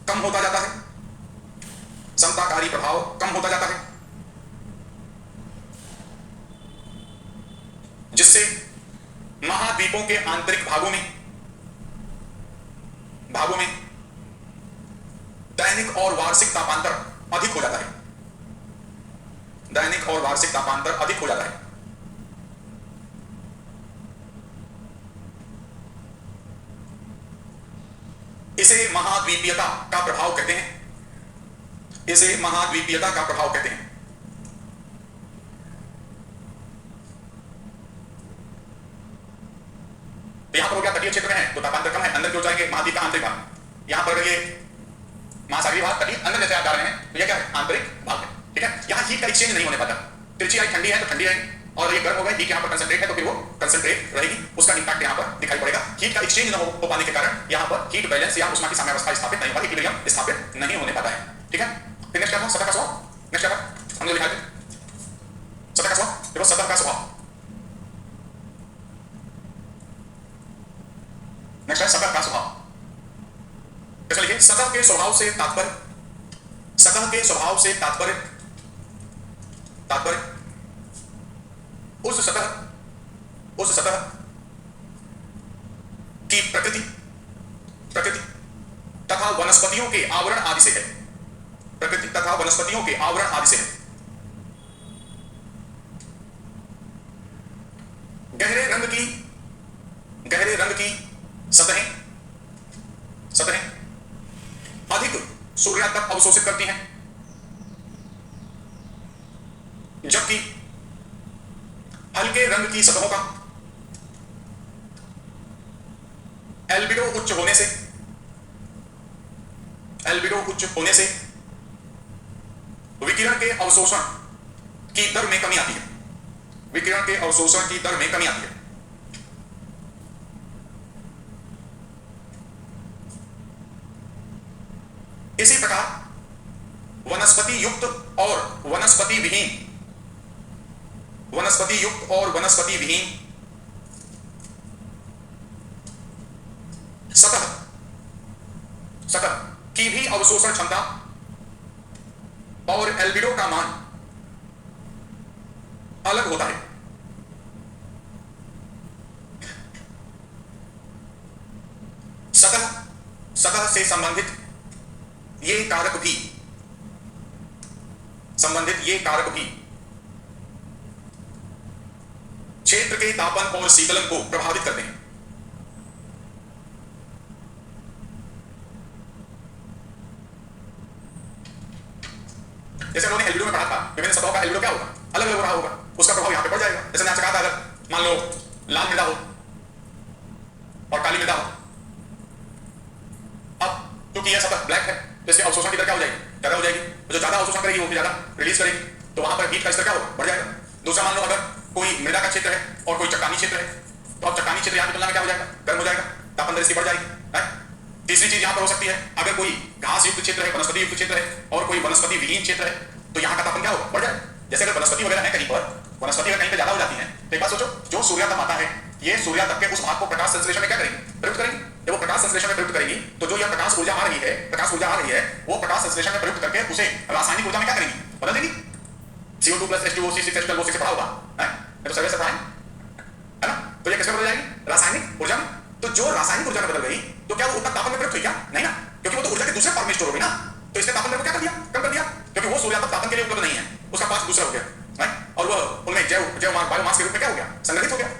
कम होता जाता है। जिससे महाद्वीपों के आंतरिक भागों में दैनिक और वार्षिक तापांतर अधिक हो जाता है। इसे महाद्वीपीयता का प्रभाव कहते हैं। तो यहां पर हो गया तटीय क्षेत्र में है तो तापांतर कम है, अंदर क्यों जाएंगे? महाद्वीप का आंतरिक भाग। यहां पर ये महासागरीय भाग तटीय अंदर जैसे आप जा रहे हैं तो ये क्या है? आंतरिक भाग है, ठीक है। यहां हीट का एक्सचेंज नहीं होने पाता। तिरछी आई ठंडी है तो ठंडी रहेगी, और ये गर्म हो गई, हीट यहां पर कंसंट्रेट है तो फिर वो कंसंट्रेट रहेगी, उसका इंपैक्ट यहां पर दिखाई पड़ेगा। हीट का एक्सचेंज न हो पाने के कारण यहां पर हीट बैलेंस या उष्मा की साम्यावस्था स्थापित नहीं होगा, इक्विलिब्रियम स्थापित नहीं होने पाता है, ठीक है। फिर नेक्स्ट क्या था? सतह का स्वभाव। नेक्स्ट क्या था? हम जो लिखा थे सतह का स्वभाव। देखो सतह का स्वभाव, नेक्स्ट है सतह का स्वभाव। कैसे लिखिए? सतह के स्वभाव से तात्पर्य उस सतह कि प्रकृति प्रकृति तथा वनस्पतियों के आवरण आदि से है। प्रकृति तथा वनस्पतियों के आवरण आदि से है। गहरे रंग की सतहें अधिक सूर्य तक अवशोषित करती हैं, जबकि हल्के रंग की सतहों का एल्बिडो उच्च होने से विकिरण के अवशोषण की दर में कमी आती है। विकिरण के अवशोषण की दर में कमी आती है। इसी प्रकार वनस्पति युक्त और वनस्पति विहीन सतह की भी अवशोषण क्षमता और एल्बिडो का मान अलग होता है। सतह से संबंधित ये कारक भी क्षेत्र के तापन और शीतलन को प्रभावित करते हैं। जैसे उन्होंने एल्बिडो में पढ़ा था, विभिन्न सतहों का एल्बिडो क्या होगा, अलग अलग हो रहा होगा, उसका प्रभाव यहां पे पड़ जाएगा। जैसे मैंने आपसे कहा था, अगर मान लो लाल मृदा हो और काली मृदा हो, अब क्योंकि यह सतह ब्लैक है तो इसके अवशोषण की दर क्या हो जाएगी, ज्यादा हो जाएगी। जो ज्यादा अवशोषण करेगी वो भी ज्यादा रिलीज करेगी, तो वहां पर हीट का स्तर क्या होगा, बढ़ जाएगा। दूसरा, मान लो अगर कोई मृदा का क्षेत्र है और कोई चट्टानी क्षेत्र है, तो अब चट्टानी क्षेत्र यहाँ की तुलना में क्या हो जाएगा, गर्म हो जाएगा, तापमान दर इसकी बढ़ जाएगी। तीसरी चीज यहाँ पर हो सकती है, अगर कोई घास युक्त क्षेत्र है, वनस्पति युक्त क्षेत्र है और कोई वनस्पति विहीन क्षेत्र है, तो यहाँ का तापमान क्या होगा, बढ़ जाएगा। जैसे अगर वनस्पति वगैरह है कहीं पर, वनस्पति अगर कहीं पे ज्यादा हो जाती है, तो एक बात सोचो, जो सूर्यातप आता है, ये सूर्यातप के उस भाग को प्रकाश संश्लेषण में क्या करेंगे, प्रयुक्त करेंगे। जब वो प्रकाश संश्लेषण में प्रयुक्त करेंगी, तो जो यह प्रकाश ऊर्जा आ रही है, वो प्रकाश संश्लेषण में प्रयुक्त करके उसे रासायनिक ऊर्जा में क्या करेंगी, बदल देंगी। CO2 + H2O C6H12O6 से पढ़ा होगा, तो सर्वे से पढ़ा है ना। तो ये किसमें बदल जाएगी, रासायनिक ऊर्जा में। तो जो रासायनिक ऊर्जा में बदल गई, तो क्या वो उतना तापमान में प्रयुक्त हुई क्या, नहीं ना, क्योंकि वो तो ऊर्जा के दूसरे फॉर्म में स्टोर हो गई ना। तो इसने तापमान को क्या कर दिया, कम कर दिया, क्योंकि वो सूर्यातप तापमान के लिए उपलब्ध नहीं है, उसका पास दूसरा हो गया, और वह उनमें बायोमास के रूप में क्या हो गया, संग्रहित हो गया।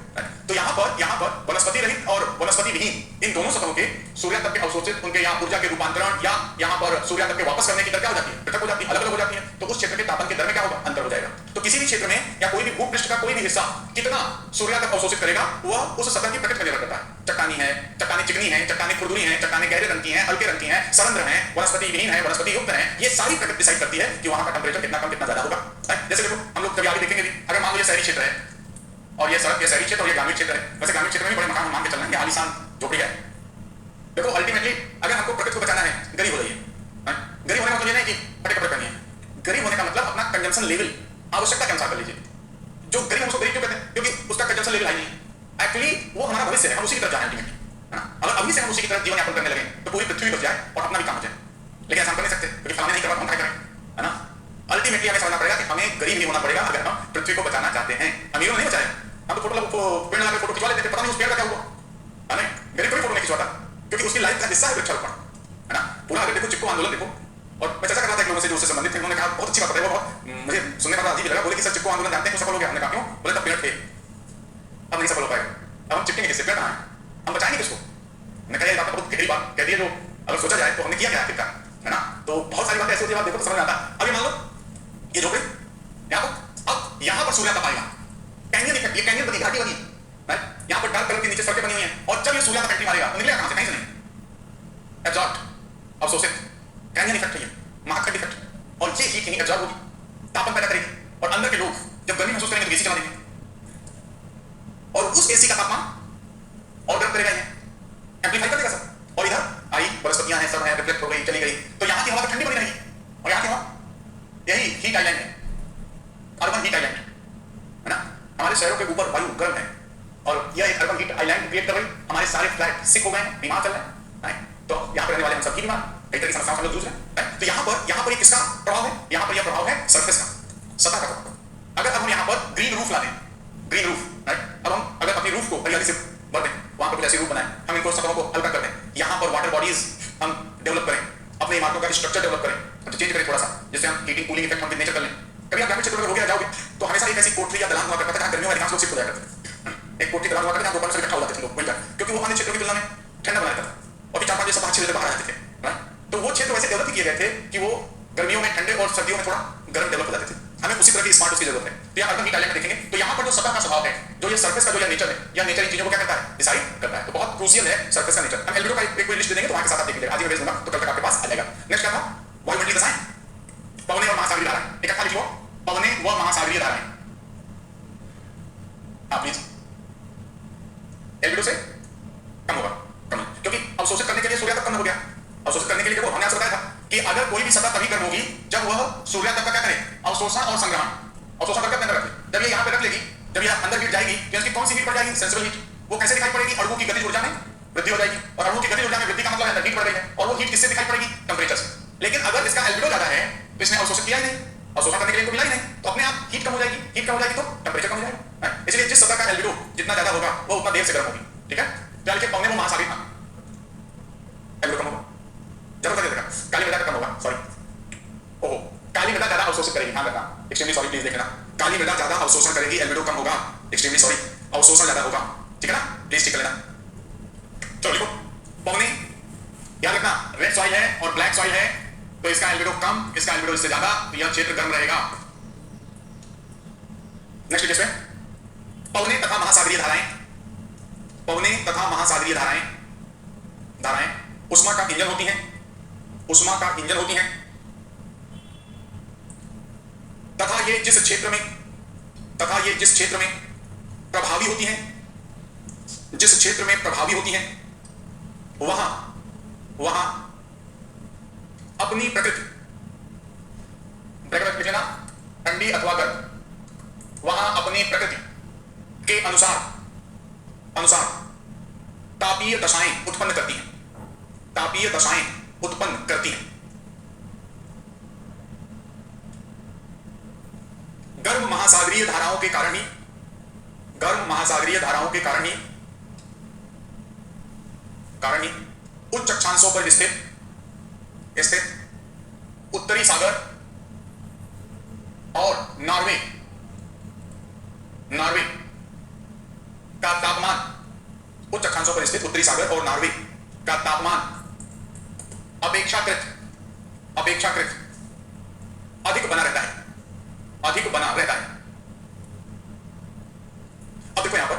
तो यहाँ पर वनस्पति रहित और वनस्पति विहीन इन दोनों सतहों के सूर्यातप के अवशोषित उनके यहाँ ऊर्जा के रूपांतरण या यहाँ पर सूर्यातप के वापस करने की दर क्या हो जाती है, पृथक हो जाती है, अलग अलग हो जाती है। तो उस क्षेत्र के तापमान की दर में क्या होगा, अंतर हो जाएगा। तो किसी भी क्षेत्र में या कोई भी भूपृष्ठ का कोई भी हिस्सा कितना सूर्यातप अवशोषित करेगा, वह उस सतह की प्रकृति पर निर्भर करता है। चट्टानी है, चट्टानी चिकनी है, चट्टानी खुरदुरी है, चट्टानी गहरे रंग की है, हल्के रंग की है, सरंध्र है, वनस्पति विहीन है, वनस्पति युक्त है, ये सारी प्रकृति डिसाइड करती है कि वहां का टेंपरेचर कितना कम कितना ज्यादा होगा। जैसे देखो, हम लोग कभी आगे देखेंगे भी, अगर मान लो ये शहरी क्षेत्र है और ये शहरी क्षेत्र और ये ग्रामीण क्षेत्र है, वैसे ग्रामीण क्षेत्र में भी बड़े मकान मान के चल रहे हैं, आलीशान झोपड़ी है। देखो अल्टीमेटली अगर हमको प्रकृति को बचाना है, गरीब हो रही है, गरीब होने का मतलब ये नहीं कि फटे कपड़े पहनिए, गरीब होने का मतलब अपना कंजम्पशन लेवल आवश्यकता के अनुसार कर लीजिए। जो गरीब उसको गरीब क्यों कहते हैं, क्योंकि उसका कंजम्पशन लेवल हाई नहीं है। एक्चुअली वो हमारा भविष्य है, हम उसी की तरफ जाए अल्टीमेटली, है ना। अगर अभी से हम उसी की तरफ जीवन यापन करने लगे तो पूरी पृथ्वी बच जाए और अपना भी काम हो जाए, लेकिन ऐसा हम कर नहीं सकते, क्योंकि फलाने नहीं कर रहा, हम क्या करें, है ना। अल्टीमेटली हमें समझना पड़ेगा कि हमें गरीब नहीं होना पड़ेगा अगर हम पृथ्वी को बचाना चाहते हैं। अमीरों नहीं बचाए, हम तो पेड़ लगा के फोटो खिंचवा लेते थे, पता नहीं उस पेड़ का क्या हुआ, है ना। गरीब कोई फोटो नहीं खिंचवाता, क्योंकि उसकी लाइफ का हिस्सा है वृक्षारोपण, है ना। पूरा अगर देखो चिपको आंदोलन देखो, और मैं चर्चा कर रहा था एक लोगों से जो उससे संबंधित थे, उन्होंने कहा बहुत अच्छी बात बताई, वो बहुत मुझे सुनने में बड़ा अजीब लगा। बोले कि सर चिपको आंदोलन जानते हैं क्यों सफल हो गया, हमने कहा क्यों, बोले तब पेड़ थे, अब नहीं सफल हो पाएगा, अब हम चिपकेंगे किससे, पेड़ कहाँ है, हम बचाएंगे किसको। मैंने कहा ये बात बहुत गहरी बात कह दी है, जो अगर सोचा जाए तो हमने किया क्या आखिरकार, है ना। तो बहुत सारी बातें ऐसी होती है, देखो तो समझ में आता। अभी मान लो ये झोपड़ी यहाँ पर, अब यहाँ पर सूर्यातप आएगा, कैनियन इफेक्ट, ये कैनियन बनी, घाटी बनी, यहाँ पर डार्क कलर के नीचे सड़कें बनी हुई हैं, और जब ये सूर्यातप एंट्री मारेगा तो निकलेगा कहाँ से, कहीं से नहीं, एब्जॉर्ब्ड, अवशोषित, कैनियन इफेक्ट है ये, महाखंड इफेक्ट। और ये हीट यहीं एब्जॉर्ब होगी, तापमान पैदा करेगी, और अंदर के लोग जब गर्मी महसूस करेंगे तो एसी चला देंगे, और उस एसी का तापमान और गर्म करेगा, ये एम्पलीफाई कर देगा सब। और इधर आई वनस्पतियां हैं, सब है, रिफ्लेक्ट हो गई, चली गई, तो यहाँ की हवा तो ठंडी बनी रहेगी, और यहाँ की हवा यही हीट आइलैंड है, अर्बन हीट आइलैंड, है ना। हमारे शहरों के ऊपर वायु गर्म है, और यह एक अर्बन हीट आइलैंड क्रिएट कर रही, हमारे सारे फ्लैट सिक हो गए हैं, बीमार चल रहे हैं, तो यहाँ पर रहने वाले हम सब बीमार, कई तरह की समस्याओं से लोग जूझ रहे हैं। तो यहाँ पर ये किसका प्रभाव है, यहाँ पर यह प्रभाव है सरफेस का, सतह का प्रभाव। अगर हम यहाँ पर ग्रीन रूफ ला दें, ग्रीन रूफ, राइट, अब हम अगर अपनी रूफ को हरियाली से भर दें, वहां पर कुछ ऐसे रूप बनाएं, हम इनको सतहों को हल्का कर दें, यहाँ पर वाटर बॉडीज हम डेवलप करें, अपने इमारतों का स्ट्रक्चर डेवलप करें, तो चेंज करें थोड़ा सा, जिससे हम हीटिंग कूलिंग इफेक्ट हम नेचर कर लें। कभी आप ग्रामीण क्षेत्रों में हो गया जाओगे तो हमेशा एक ऐसी कोठरी या दलान हुआ करता था जहां गर्मियों में अधिकांश लोग शिफ्ट हो जाया करते, एक कोठरी दलान हुआ करता जहां दोपहर से इकट्ठा हो जाते थे लोग मिलकर, क्योंकि वो अन्य क्षेत्रों की तुलना में ठंडा बना रहता था और फिर 4-5 बजे सब 6 बजे बाहर आ जाते थे, तो वो क्षेत्र वैसे डेवलप किए गए थे कि वो गर्मियों में ठंडे और सर्दियों में थोड़ा गर्म डेवलप हो जाते थे। हमें उसी तरह की स्मार्ट उसकी जरूरत है। तो यहाँ अर्बन हीट आइलैंड में देखेंगे तो यहाँ पर जो सतह का स्वभाव है, जो ये सरफेस का जो नेचर है, या नेचर इन चीजों को क्या करता है, डिसाइड करता है। तो बहुत क्रूशियल है सरफेस का नेचर। हम एल्बिडो का एक लिस्ट दे देंगे तो वहां के साथ आप देख लीजिएगा, आज ही मैं भेज दूंगा तो कल तक आपके पास आ जाएगा। नेक्स्ट क्या था, वायुमंडलीय दशाएं, पवने और महासागरीय धाराएं, इकट्ठा लिखिए, पवने व महासागरीय धाराएं। आप प्लीज एल्बिडो से कम होगा, कम, क्योंकि अवशोषित करने के लिए सूर्य तक कम हो गया। अवशोषित करने के लिए हमने आपसे बताया था कि अगर कोई भी सतह तभी गर्म होगी जब वह सूर्य तक का क्या करे, अवशोषण और संग्रहण, अवशोषण करके अपने अंदर रख ले। जब ये यहाँ पे रख लेगी, जब यह अंदर हीट जाएगी तो इसकी कौन सी हीट बढ़ जाएगी, सेंसिबल हीट। वो कैसे दिखाई पड़ेगी, अणुओं की गतिज ऊर्जा में वृद्धि हो जाएगी, और अणुओं की गतिज ऊर्जा में वृद्धि का मतलब है हीट बढ़ रही है, और वो हीट किससे दिखाई पड़ेगी, टेंपरेचर से। लेकिन अगर इसका एल्बिडो ज्यादा है तो इसने अवशोषित किया ही नहीं, अवशोषण करने के लिए इनको मिला ही नहीं, तो अपने आप हीट कम हो जाएगी, हीट कम हो जाएगी तो टेंपरेचर कम हो जाएगा। इसलिए जिस सतह का एल्बिडो जितना ज्यादा होगा वो उतना देर से गर्म होगी, ठीक है। क्या लिखे, पवने वो महासागरीय था, एल्बिडो कम होगा, जरूर देखा, काली मृदा का कम होगा, सॉरी, ओहो, काली मृदा ज्यादा अवशोषित करेगी, ध्यान रखना, एक्सट्रीमली सॉरी, प्लीज देखना, काली मृदा ज्यादा अवशोषण करेगी, एल्बिडो कम होगा, एक्सट्रीमली सॉरी, अवशोषण ज्यादा होगा, ठीक है ना, प्लीज ठीक कर लेना। चलो लिखो, पवने, याद रखना रेड सॉइल है और ब्लैक सॉइल है तो इसका एल्बिडो कम, इसका एल्बिडो इससे ज्यादा, तो यह क्षेत्र गर्म रहेगा। नेक्स्ट लिखिए, पवने तथा महासागरीय धाराएं, पवने तथा महासागरीय धाराएं, धाराएं उष्मा का इंजन होती हैं, उष्मा का इंजन होती हैं, तथा ये जिस क्षेत्र में, तथा ये जिस क्षेत्र में प्रभावी होती हैं, जिस क्षेत्र में प्रभावी होती हैं वहां, वहां अपनी प्रकृति, ब्रैकेट लिख लेना, ठंडी अथवा गर्म, वहां अपनी प्रकृति के अनुसार, अनुसार तापीय दशाएं उत्पन्न करती हैं, तापीय दशाएं उत्पन्न करती हैं। गर्म महासागरीय धाराओं के कारण ही, गर्म महासागरीय धाराओं के कारण ही उच्च अक्षांशों पर स्थित उत्तरी सागर और नॉर्वे, नॉर्वे का तापमान, उच्च अक्षांशों पर स्थित उत्तरी सागर और नॉर्वे का तापमान अपेक्षाकृत अधिक बना रहता है, अधिक बना रहता है। अब देखो यहां पर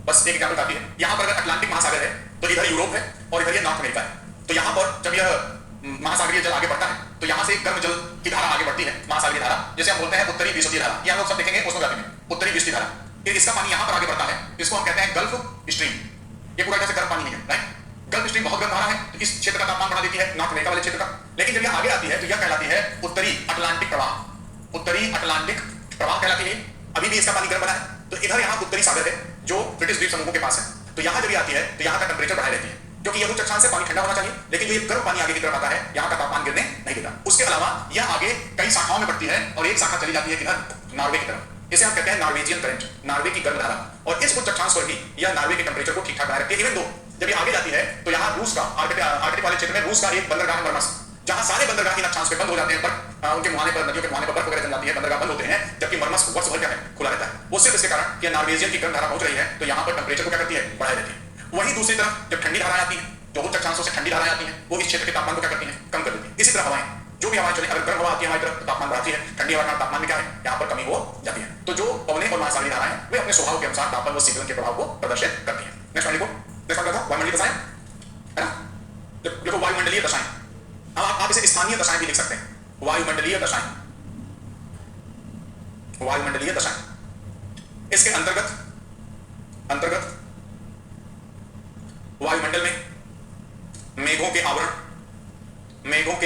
बस एक एग्जांपल काफी है। यहां पर अगर अटलांटिक महासागर है तो इधर यूरोप है और इधर ये नॉर्थ अमेरिका है, तो यहां पर जब यह महासागरीय जल आगे बढ़ता है तो यहां से गर्म जल की धारा आगे बढ़ती है, महासागरीय धारा, जैसे हम बोलते हैं उत्तरी विषुवतीय धारा, यहां लोग सब देखेंगे ओशनोग्राफी में, उत्तरी विषुवतीय धारा। फिर इसका पानी यहां पर आगे बढ़ता है, इसको हम कहते हैं गल्फ स्ट्रीम। ये पूरा तरह से गर्म पानी नहीं है, राइट। गल्फ स्ट्रीम बहुत गर्म धारा है तो इस क्षेत्र का तापमान बढ़ा देती है, नॉर्थ अमेरिका वाले क्षेत्र का। लेकिन जब यह आगे आती है तो यह कहलाती है उत्तरी अटलांटिक प्रवाह, उत्तरी अटलांटिक प्रवाह कहलाती है। अभी भी इसका पानी गर्म बना है, तो इधर यहाँ उत्तरी सागर है जो ब्रिटिश द्वीप समूहों के पास है, तो यहाँ जब ये आती है तो यहाँ का टेंपरेचर बढ़ाई रहती है, क्योंकि यह उच्च अक्षांश से पानी ठंडा होना चाहिए, लेकिन ये गर्म पानी आगे की तरफ आता है, यहाँ का तापमान गिरने नहीं देता। उसके अलावा यह आगे कई शाखाओं में बढ़ती है और एक शाखा चली जाती है किधर, नॉर्वे की तरफ। इसे हम कहते हैं नॉर्वेजियन करंट, नॉर्वे की गर्म धारा, और इस उच्च अक्षांश पर भी यह नॉर्वे के टेंपरेचर को ठीक ठाक बनाए रखती है। इवन दो जब ये आगे जाती है तो यहाँ रूस का आर्कटिक वाले क्षेत्र में रूस का एक बंदरगाह मरमस, जहां सारे बंदरगाह इन अक्षांश पे बंद हो जाते हैं, पर उनके मुहाने पर, नदियों के मुहाने पर बर्फ वगैरह जम जाती है, बंदरगाह बंद होते हैं, जबकि मरमस वर्ष भर क्या है, खुला रहता है। वो सिर्फ इसके कारण कि नॉर्वेजियन की गर्म धारा पहुंच रही है तो यहाँ पर टेंपरेचर को क्या करती है, बढ़ाई रहती है। वहीं दूसरी तरफ जब ठंडी धाराएं आती हैं, जो उच्च अक्षांशों से ठंडी धाराएं आती हैं, वो इस क्षेत्र के तापमान को क्या करती हैं, कम कर देती है। इसी तरह हवाएं, जो भी हवाएं चले, अगर गर्म हवा आती है हमारी तरफ तो तापमान बढ़ाती है, ठंडी हवा का तापमान में क्या है, यहाँ पर कमी हो जाती है। तो जो पवने और महासागरीय धाराएं वे अपने स्वभाव के अनुसार तापमान व शीतलन के प्रभाव को प्रदर्शित करती हैं। नेक्स्ट वाले को, नेक्स्ट वाला था वायुमंडलीय दशाएं, है ना। देखो वायुमंडलीय दशाएं, आप इसे स्थानीय दशाएं भी लिख सकते हैं, वायुमंडलीय दशाएं, वायुमंडलीय दशाएं। इसके अंतर्गत वायुमंडल में मेघों के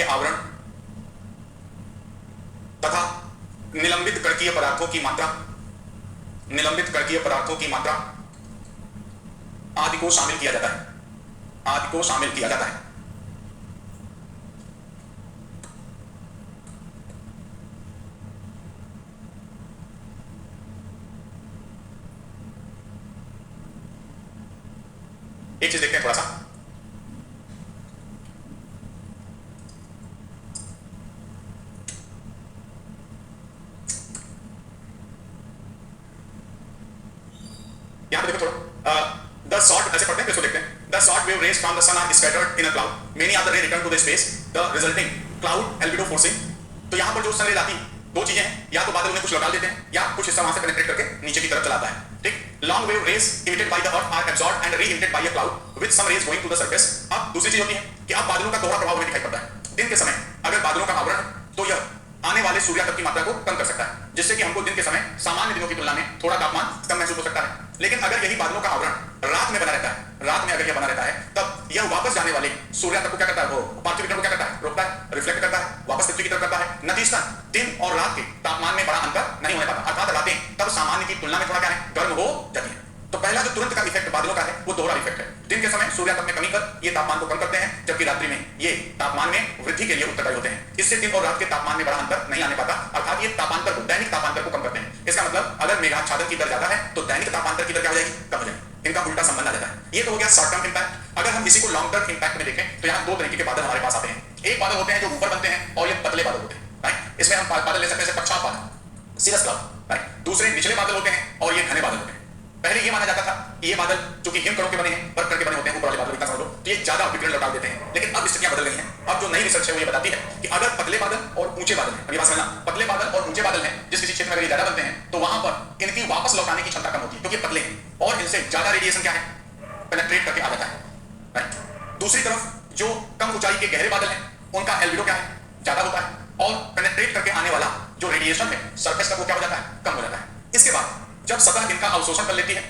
आवरण तथा निलंबित कणकीय पदार्थों की मात्रा आदि को शामिल किया जाता है, एक चीज देखते हैं थोड़ा सा, यहां पे देखो थोड़ा, द शॉर्ट, ऐसे पढ़ते हैं, इसको देखते हैं। The short wave rays from the sun are scattered in a cloud, many are the ray return to the space, the resulting cloud albedo forcing. तो यहां पर जो सन रेज आती है, दो चीजें हैं, या तो बादल उन्हें कुछ लौटा देते हैं या कुछ हिस्सा वहां से पेनिट्रेट करके नीचे की तरफ चलाता है, ठीक। Long wave rays emitted by the earth are absorbed and re-emitted by a cloud with some rays going to the surface. अब दूसरी चीज होती है कि अब बादलों का दोहरा प्रभाव हमें दिखाई पड़ता है। दिन के समय अगर बादलों का आवरण है तो यह आने वाले सूर्यातप की मात्रा को कम कर सकता है, जिससे कि हमको दिन के समय सामान्य दिनों की तुलना में थोड़ा तापमान कम महसूस हो सकता है। लेकिन अगर यही बादलों का आवरण रात में बना रहता है, रात में अगर यह बना रहता है, तब यह वापस जाने वाले सूर्यातप को क्या करता है, वो पार्थिव विकिरण को क्या करता है, रोकता है, रिफ्लेक्ट करता है, वापस पृथ्वी की तरफ करता है। नतीजतन दिन और रात के तापमान में बड़ा अंतर नहीं होने पाता, अर्थात रातें तब सामान्य की तुलना में थोड़ा क्या है, गर्म हो जाती है। तो पहला जो तुरंत का इफेक्ट बादलों का है वो दोहरा इफेक्ट है। दिन के समय सूर्यातप में कमी कर ये तापमान को कम करते हैं, जबकि रात्रि में ये तापमान में वृद्धि के लिए उत्तरदायी होते हैं। इससे दिन और रात के तापमान में बड़ा अंतर नहीं आने पाता, अर्थात ये तापांतर को, दैनिक तापांतर को कम करते हैं। इसका मतलब अगर मेघाच्छादन की दर ज्यादा है तो दैनिक तापांतर की दर क्या हो जाएगी, कम हो जाएगी। इनका उल्टा संबंध आ जाता है। ये तो हो गया शॉर्ट टर्म इंपैक्ट। अगर हम इसी को लॉन्ग टर्म इंपैक्ट में देखें तो यहाँ दो तरीके के बादल हमारे पास आते हैं। एक बादल होते हैं जो ऊपर बनते हैं और ये पतले बादल होते हैं, राइट। इसमें हम बादल ले सकते हैं पक्षात बादल, सीरस क्लाउड, राइट। दूसरे निचले बादल होते हैं और ये घने बादल होते हैं। पहले ये माना जाता था कि ये बादल जो कि हिमकणों के बने हैं, बर्फ के बने होते हैं, ऊपर वाले बादल, इतना समझ लो, तो ये ज्यादा विकिरण लौटा देते हैं। लेकिन अब स्थितियां बदल गई हैं। अब जो नई रिसर्च है वो ये बताती है कि अगर पतले बादल और ऊंचे बादल हैं, अभी बात समझना, पतले बादल और ऊंचे बादल हैं, जिस किसी क्षेत्र में अगर ये ज्यादा बनते हैं तो वहां पर इनकी वापस लौटाने की क्षमता कम होती है, क्योंकि पतले हैं और इनसे ज्यादा रेडिएशन क्या है, पेनिट्रेट करके आ जाता है, राइट। दूसरी तरफ जो कम ऊंचाई के गहरे बादल हैं, उनका एल्बिडो क्या है, ज्यादा होता है और पेनिट्रेट करके आने वाला जो रेडिएशन है सरफेस का वो क्या हो जाता है, कम हो जाता है। इसके बाद जब सतह इनका अवशोषण कर लेती है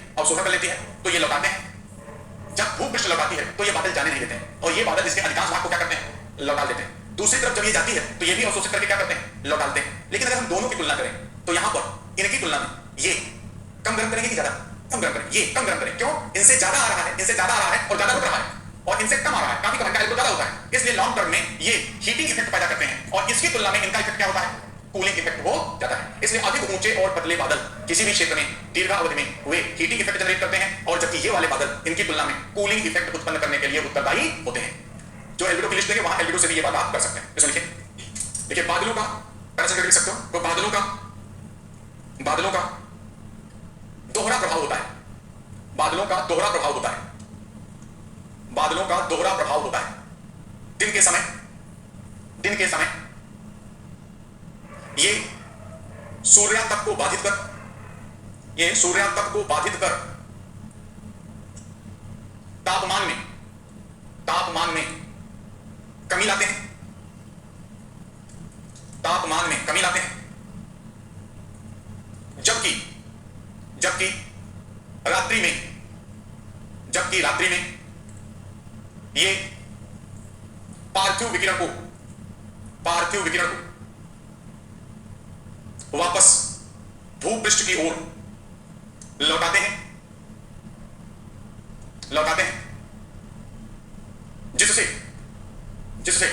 तो ये लौटाते हैं। जब भूपृष्ठ लौटाती है तो ये बादल जाने नहीं देते हैं और ये बादल इसके अधिकांश भाग को क्या करते हैं, लौटा देते हैं। दूसरी तरफ जब ये जाती है तो ये भी अवशोषित करके क्या करते हैं, लौटाते हैं। लेकिन अगर हम दोनों की तुलना करें तो यहां पर इनकी तुलना में ये कम गर्म करेंगे कि ज्यादा, कम गर्म करें, ये कम गर्म करें। क्यों, इनसे ज्यादा आ रहा है, इनसे ज्यादा आ रहा है और ज्यादा रुक रहा है, और इनसे कम आ रहा है, काफी कम, इनका एल्बिडो ज्यादा होता है। इसलिए लॉन्ग टर्म में ये हीटिंग इफेक्ट पैदा करते हैं और इसकी तुलना में इनका इफेक्ट क्या होता है, कूलिंग इफेक्ट हो जाता है। इसलिए अधिक ऊंचे और पतले बादल किसी भी क्षेत्र में दीर्घावधि में वे हीटिंग इफेक्ट जनरेट करते हैं, और जबकि ये वाले बादल इनकी तुलना में कूलिंग इफेक्ट उत्पन्न करने के लिए उत्तरदायी होते हैं। जो एल्बिडो की लिस्ट देंगे वहां एल्बिडो से भी ये बात आप कर सकते हैं। इसमें देखिए बादलों का पैरामीटर लिख सकते हो, तो बादलों का दोहरा प्रभाव होता है, बादलों का दोहरा प्रभाव होता है, बादलों का दोहरा प्रभाव होता है। दिन के समय ये सूर्यातप को बाधित कर तापमान में कमी लाते हैं, जबकि रात्रि में ये पार्थिव विकिरण को वापस भूपृष्ठ की ओर लौटाते हैं, जिससे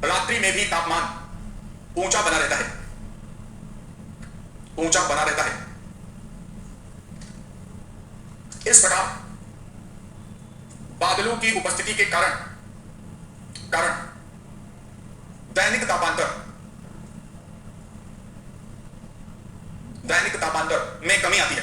रात्रि में भी तापमान ऊंचा बना रहता है। इस प्रकार बादलों की उपस्थिति के कारण दैनिक तापांतर में कमी आती है,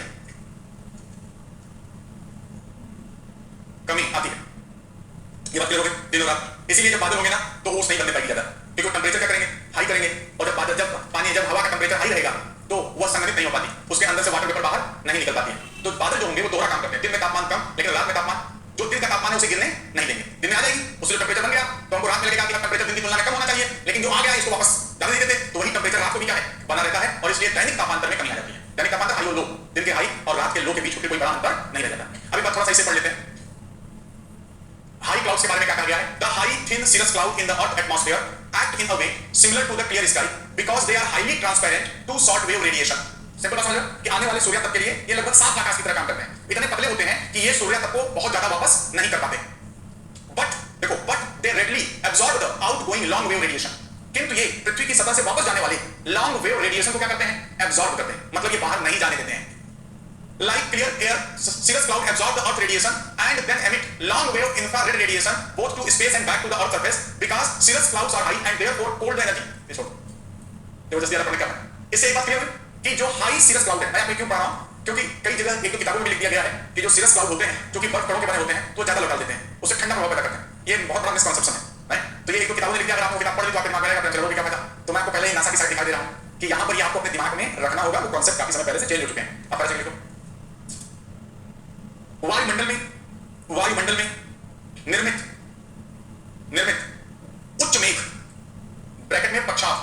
ये बात क्लियर हो गई, दिन और रात। इसीलिए जब बादल होंगे ना तो ओस नहीं बनने पाएगी ज्यादा, क्योंकि टेम्परेचर क्या करेंगे, हाई करेंगे, और जब हवा का टेम्परेचर हाई रहेगा तो वह संघनित नहीं हो पाती, उसके अंदर से वाटर वेपर बाहर नहीं निकल पाती है। तो बादल जो होंगे वो दोहरा काम करते हैं, दिन में तापमान कम लेकिन रात में तापमान, जो दिन का तापमान है उसे गिरने नहीं देंगे। दिन में आ जाएगी, उससे टेम्परेचर बन गया तो हमको रात में लगेगा कि टेम्परेचर दिन की तुलना में कम होना चाहिए, लेकिन जो आ गया इसको वापस जाने नहीं देते, तो वही टेम्परेचर रात को भी क्या है, बना रहता है, और इसलिए दैनिक तापांतर में कमी आ जाती है। दैनिक तापांतर हाई और लो, दिन के हाई और रात के लो के बीच कोई बड़ा अंतर नहीं रह जाता। अभी बात थोड़ा सा इसे पढ़ लेते हैं। हाई क्लाउड्स के बारे में क्या कहा गया है, the high thin cirrus cloud in the earth atmosphere act in a way similar to the clear sky because they are highly transparent to short wave radiation। Simple बात समझ लो कि आने वाले सूर्यातप के लिए ये लगभग साफ आकाश की तरह काम करते हैं, इतने पतले होते हैं कि ये सूर्यातप को बहुत ज्यादा वापस नहीं कर पाते। But they readily absorb the outgoing long wave radiation। किंतु ये पृथ्वी की सतह से वापस जाने वाले लॉन्ग वेव रेडिएशन को क्या करते हैं, एब्जॉर्ब करते हैं, मतलब ये बाहर नहीं जाने देते हैं। like clear air, cirrus cloud absorb the earth radiation and then emit long wave infrared radiation both to space and back to the earth surface because cirrus clouds are high and therefore cold energy is hot. जबरदस्ती वाला पढ़ने का है। इससे एक बात clear हुई कि जो हाई सीरस क्लाउड है, मैं आपको क्यों पढ़ रहा हूं, क्योंकि कई जगह एक तो किताबों में लिख दिया गया है कि जो सीरस क्लाउड होते हैं जो कि बर्फ कणों के बने होते हैं तो ज्यादा लगा देते हैं, उससे ठंडा प्रभाव पैदा करते हैं। ये बहुत बड़ा मिसकंसेप्शन है, तो ये एक तो किताबों में लिख दिया, अगर आपको किताब पढ़ ली तो आपके दिमाग में आएगा चलो क्या पता। तो मैं आपको पहले ही नासा की साइड दिखा दे रहा हूं कि यहां पर ये आपको अपने दिमाग में रखना होगा, वो कॉन्सेप्ट काफी समय पहले से चेंज हो चुके हैं। अब पढ़ लिखो, वायुमंडल में निर्मित उच्च मेघ ब्रैकेट में पक्षाघ,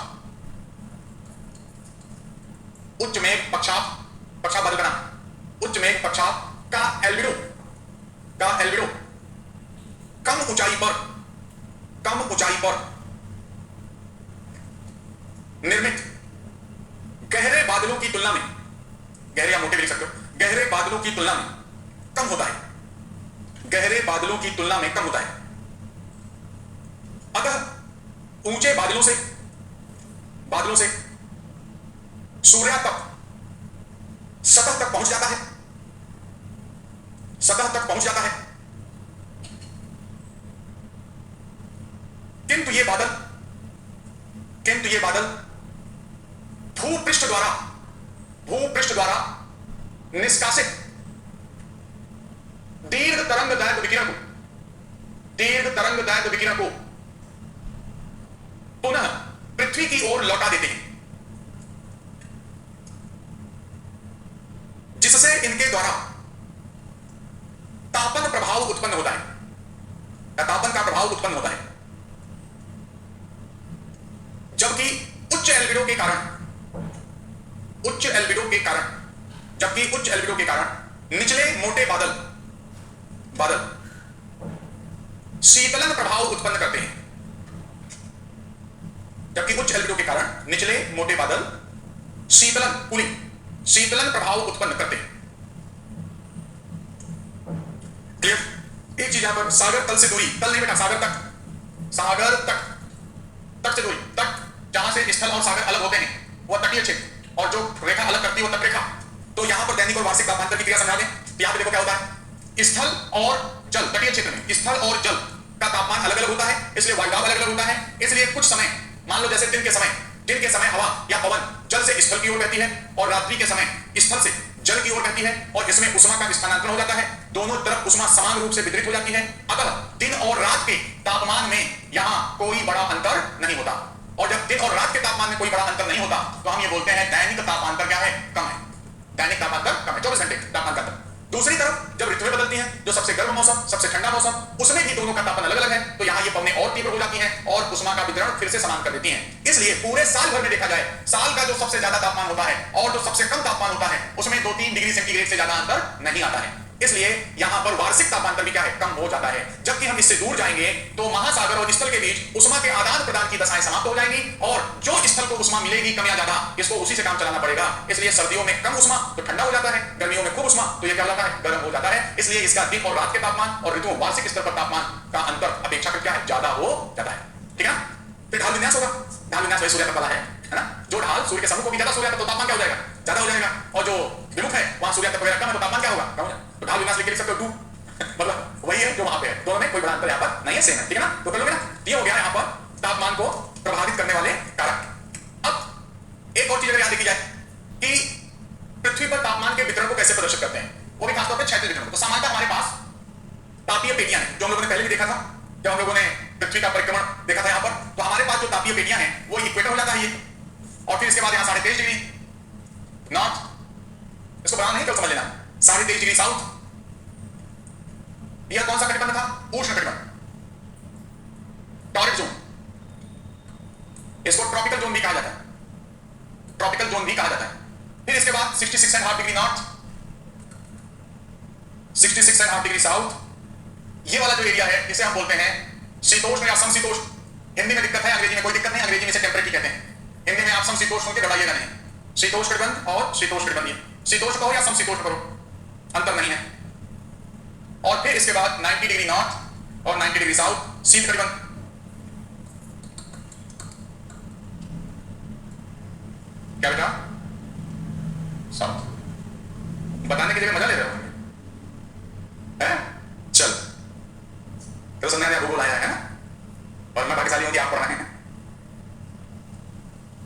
उच्च मेघ पक्षाघ बदल बना, उच्च मेघ पक्षाघ का एल्बिडो कम ऊंचाई पर निर्मित गहरे बादलों की तुलना में, गहरे या मोटे भी लिख सकते हो, गहरे बादलों की तुलना में कम होता है, गहरे बादलों की तुलना में कम होता है। अतः ऊंचे बादलों से सूर्य तक सतह तक पहुंच जाता है, किंतु ये बादल भूपृष्ठ द्वारा निष्कासित दीर्घ तरंगदैर्घ्य विकिरण को पुनः पृथ्वी की ओर लौटा देते हैं, जिससे इनके द्वारा तापन प्रभाव उत्पन्न होता है, तापन का प्रभाव उत्पन्न होता है। जबकि उच्च एल्बिडो के कारण निचले मोटे बादल शीतलन प्रभाव उत्पन्न करते हैं, जबकि उच्च एल्बिडो के कारण निचले मोटे बादल शीतलन प्रभाव उत्पन्न करते हैं। क्लियर? एक चीज यहां पर, सागर तल से दूरी, तल नहीं बेटा, सागर तट से दूरी, तट जहां से स्थल और सागर अलग होते हैं वह तटीय क्षेत्र, और जो रेखा अलग करती है वो तटरेखा। तो यहां पर दैनिक और वार्षिक तापांतर की क्रिया समझा दें। यहां पे देखो क्या होता है, स्थल और जल, तटीय क्षेत्र में स्थल और जल का तापमान अलग अलग होता है, इसलिए वायुदाब अलग अलग होता है। इसलिए कुछ समय, मान लो जैसे दिन के समय हवा या पवन जल से स्थल की ओर बहती है और रात्रि के समय स्थल से जल की ओर बहती है, और इसमें उष्मा का स्थानांतरण हो जाता है, दोनों तरफ उष्मा समान रूप से वितरित हो जाती है। अतः दिन और रात के तापमान में यहां कोई बड़ा अंतर नहीं होता, और जब दिन और रात के तापमान में कोई बड़ा अंतर नहीं होता तो हम ये बोलते हैं दैनिक तापांतर क्या है, कम है, दैनिक तापांतर कम है, 24 घंटे तापमान का अंतर। दूसरी तरफ जब ऋतुएं बदलती हैं, जो सबसे गर्म मौसम, सबसे ठंडा मौसम, उसमें भी दोनों का तापमान अलग अलग है, तो यहाँ ये पवनें और तीव्र हो जाती हैं और उष्मा का वितरण फिर से समान कर देती हैं। इसलिए पूरे साल भर में देखा जाए, साल का जो सबसे ज्यादा तापमान होता है और जो सबसे कम तापमान होता है उसमें 2-3 डिग्री सेंटीग्रेड से ज्यादा अंतर नहीं आता है। इसलिए यहां पर वार्षिक तापांतर भी क्या है, कम हो जाता है। जबकि हम इससे दूर जाएंगे तो महासागर और स्थल के बीच उष्मा के आदान प्रदान की दशाएं समाप्त हो जाएंगी, और जो स्थल को उष्मा मिलेगी कम या ज्यादा, इसको उसी से काम चलाना पड़ेगा। इसलिए सर्दियों में कम उष्मा तो ठंडा हो जाता है, गर्मियों में खूब उष्मा तो ये क्या हो जाता है, गर्म हो जाता है। इसलिए इसका दिन और रात के तापमान और ऋतुओं वार्षिक स्तर पर तापमान का अंतर अपेक्षाकृत क्या है, ज्यादा हो जाता है। ठीक है ना? फिर ढाल विन्यास होगा, ढाल विन्यास वही सूर्य तक वाला है ना, जो ढाल सूर्य के सम्मुख होगी ज्यादा सूर्य तक, तो तापमान क्या हो जाएगा, ज्यादा हो जाएगा, और जो विमुख है वहां सूर्य तक वगैरह कम है तो तापमान क्या होगा, कम हो जाएगा। तो ढाल विन्यास लिख सकते हो 2, मतलब वही है जो वहां पे है, दोनों में कोई बड़ा अंतर यहाँ पर नहीं है, सेम है। ठीक है ना? तो कर लोगे ना, ये हो गया यहाँ पर तापमान को प्रभावित करने वाले कारक। अब एक और चीज अगर याद रखी जाए कि पृथ्वी पर तापमान के वितरण को कैसे प्रदर्शित करते हैं, वो भी खासतौर पर क्षैतिज वितरण। तो सामान्यतः हमारे पास तापीय पेटियां हैं, जो हम लोगों ने पहले भी देखा था जब हम लोगों ने पृथ्वी का परिक्रमण देखा था यहाँ पर। तो हमारे पास जो तापीय पेटियां हैं वो इक्वेटर हो जाता है ये, और फिर इसके बाद यहाँ 23.5 डिग्री नॉर्थ, इसको बनाना नहीं तो समझ लेना, 23.5 डिग्री साउथ। यह कौन सा कटिबंध था, उष्ण कटिबंध, टॉरिड जोन। इसको ट्रॉपिकल जोन भी कहा जाता है, ट्रॉपिकल जोन भी कहा जाता है। फिर इसके बाद 66.5 डिग्री नॉर्थ, 66.5 डिग्री साउथ। ये वाला जो एरिया है इसे हम बोलते हैं शीतोष्ण या समशीतोष्ण। हिंदी में दिक्कत है, अंग्रेजी में कोई दिक्कत नहीं, अंग्रेजी में इसे टेम्परेट कहते हैं। हिंदी में आप समशीतोष्ण के घबराइएगा नहीं, शीतोष्ण कटिबंध और शीतोष्ण कटिबंधीय, शीतोष्ण कहो या समशीतोष्ण करो, अंतर नहीं है। और फिर इसके बाद 90 डिग्री नॉर्थ और 90 डिग्री साउथ, शीत कटिबंध। क्या बेटा, साउथ। बताने की जगह मजा ले रहे हो हैं? चल तो समझ में भूगोल आया है ना, और मैं भाग्यशाली हूं कि आप पढ़ रहे हैं,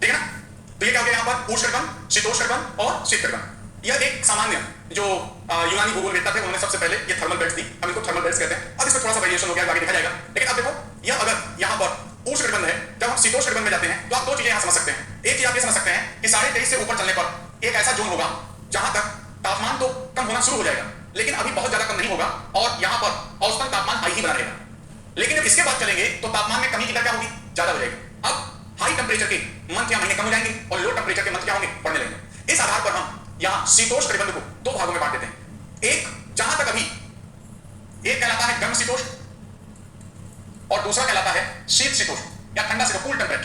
ठीक है ना। तो ये क्या हो गया यहाँ पर उष्ण कटिबंध, शीतोष्ण कटिबंध और शीत कटिबंध। यह एक सामान्य जो यूनानी भूगोलवेत्ता थे उन्होंने सबसे पहले ये थर्मल बेल्ट्स दी, हम इनको थर्मल बेल्ट्स कहते हैं। अब इसमें थोड़ा सा वेरिएशन हो गया, आगे देखा जाएगा। लेकिन अब देखो यह अगर यहाँ पर उष्ण कटिबंध है, जब हम शीतोष्ण कटिबंध में जाते हैं तो आप दो चीजें यहाँ समझ सकते हैं। एक चीज आप ये समझ सकते हैं कि 23.5 से ऊपर चलने पर एक ऐसा जोन होगा जहां तक तापमान तो कम होना शुरू हो जाएगा, लेकिन अभी बहुत ज्यादा कम नहीं होगा और यहाँ पर औसतन तापमान हाई ही बना रहेगा। लेकिन जब इसके बाद चलेंगे तो तापमान में कमी की दर क्या होगी, ज्यादा हो जाएगी। अब हाई टेम्परेचर के मंथ या महीने कम हो जाएंगे और लो टेम्परेचर के मंथ क्या होंगे, बढ़ने लगेंगे। इस आधार पर हम यहाँ शीतोष्ण कटिबंध को दो भागों में बांट देते हैं। एक जहां तक अभी एक कहलाता है गर्म शीतोष्ण और दूसरा कहलाता है शीत शीतोष्ण या ठंडा शीतोष्ण, कूल टेम्परेट,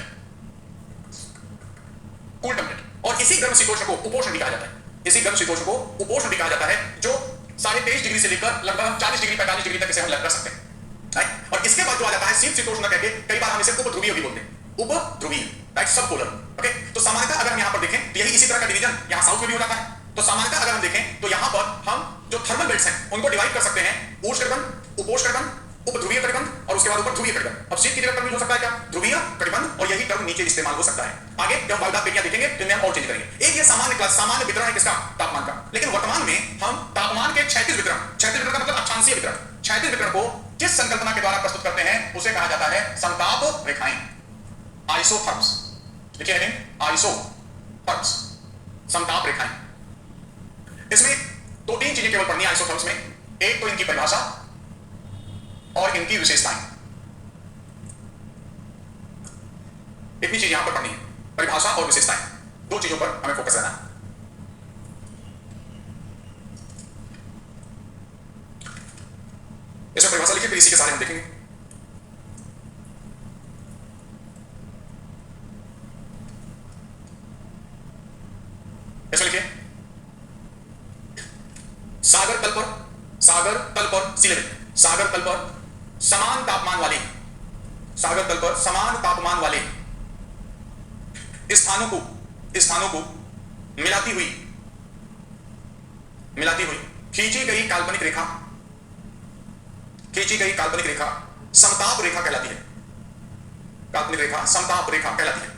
कूल टेम्परेट। और इसी गर्म शीतोष्ण को उपोष्ण भी कहा जाता है। इसी गर्म शीतोष्ण को उपोष्ण भी कहा जाता है, जो 23.5 डिग्री से लेकर लगभग 40 डिग्री 45 डिग्री तक इसे हम लग कर सकते हैं, राइट। और इसके बाद जो आ जाता है शीत शीतोष्ण कहके, कई बार हम इसे उपध्रुवीय भी बोलते हैं, उपध्रुवीय, राइट, सब पोलर। ओके, तो सामान्यतः अगर हम यहाँ पर देखें तो यही इसी तरह का डिवीजन यहाँ साउथ में भी हो जाता है। तो सामान्यतः अगर हम देखें तो यहाँ पर हम जो थर्मल बेल्ट्स हैं उनको डिवाइड कर सकते हैं उष्ण कटिबंध, उपोष्ण कटिबंध, उपध्रुवीय कटिबंध और उसके बाद ऊपर ध्रुवीय कटिबंध। अब शीत की जगह टर्म हो सकता है क्या, ध्रुवीय कटिबंध, और यही टर्म नीचे इस्तेमाल हो सकता है। आगे जब वायुदाब पेटियां देखेंगे तो हम और चेंज करेंगे। एक ये सामान्य क्लास, सामान्य वितरण है किसका, तापमान का। लेकिन वर्तमान में हम तापमान के क्षैतिज वितरण, क्षैतिज वितरण का मतलब अक्षांशीय वितरण, क्षैतिज वितरण को जिस संकल्पना के द्वारा प्रस्तुत करते हैं उसे कहा जाता है समताप रेखाएं, आइसोथर्म्स। लिखिए हेडिंग, आइसोथर्म्स, समताप रेखाएं। इसमें दो तीन चीजें केवल पढ़नी है आइसोथर्म्स में। एक तो इनकी परिभाषा और इनकी विशेषताएं, इतनी चीज यहां पर पढ़नी है, परिभाषा और विशेषताएं, दो चीजों पर हमें फोकस रहना है। इसमें परिभाषा लिखिए, फिर इसी के सारे हम देखेंगे। इसमें लिखिए सागर तल पर, सागर तल पर सी लेवल, सागर तल पर समान तापमान वाले, सागर तल पर समान तापमान वाले स्थानों को मिलाती हुई खींची गई काल्पनिक रेखा, खींची गई काल्पनिक रेखा समताप रेखा कहलाती है। काल्पनिक रेखा समताप रेखा कहलाती है।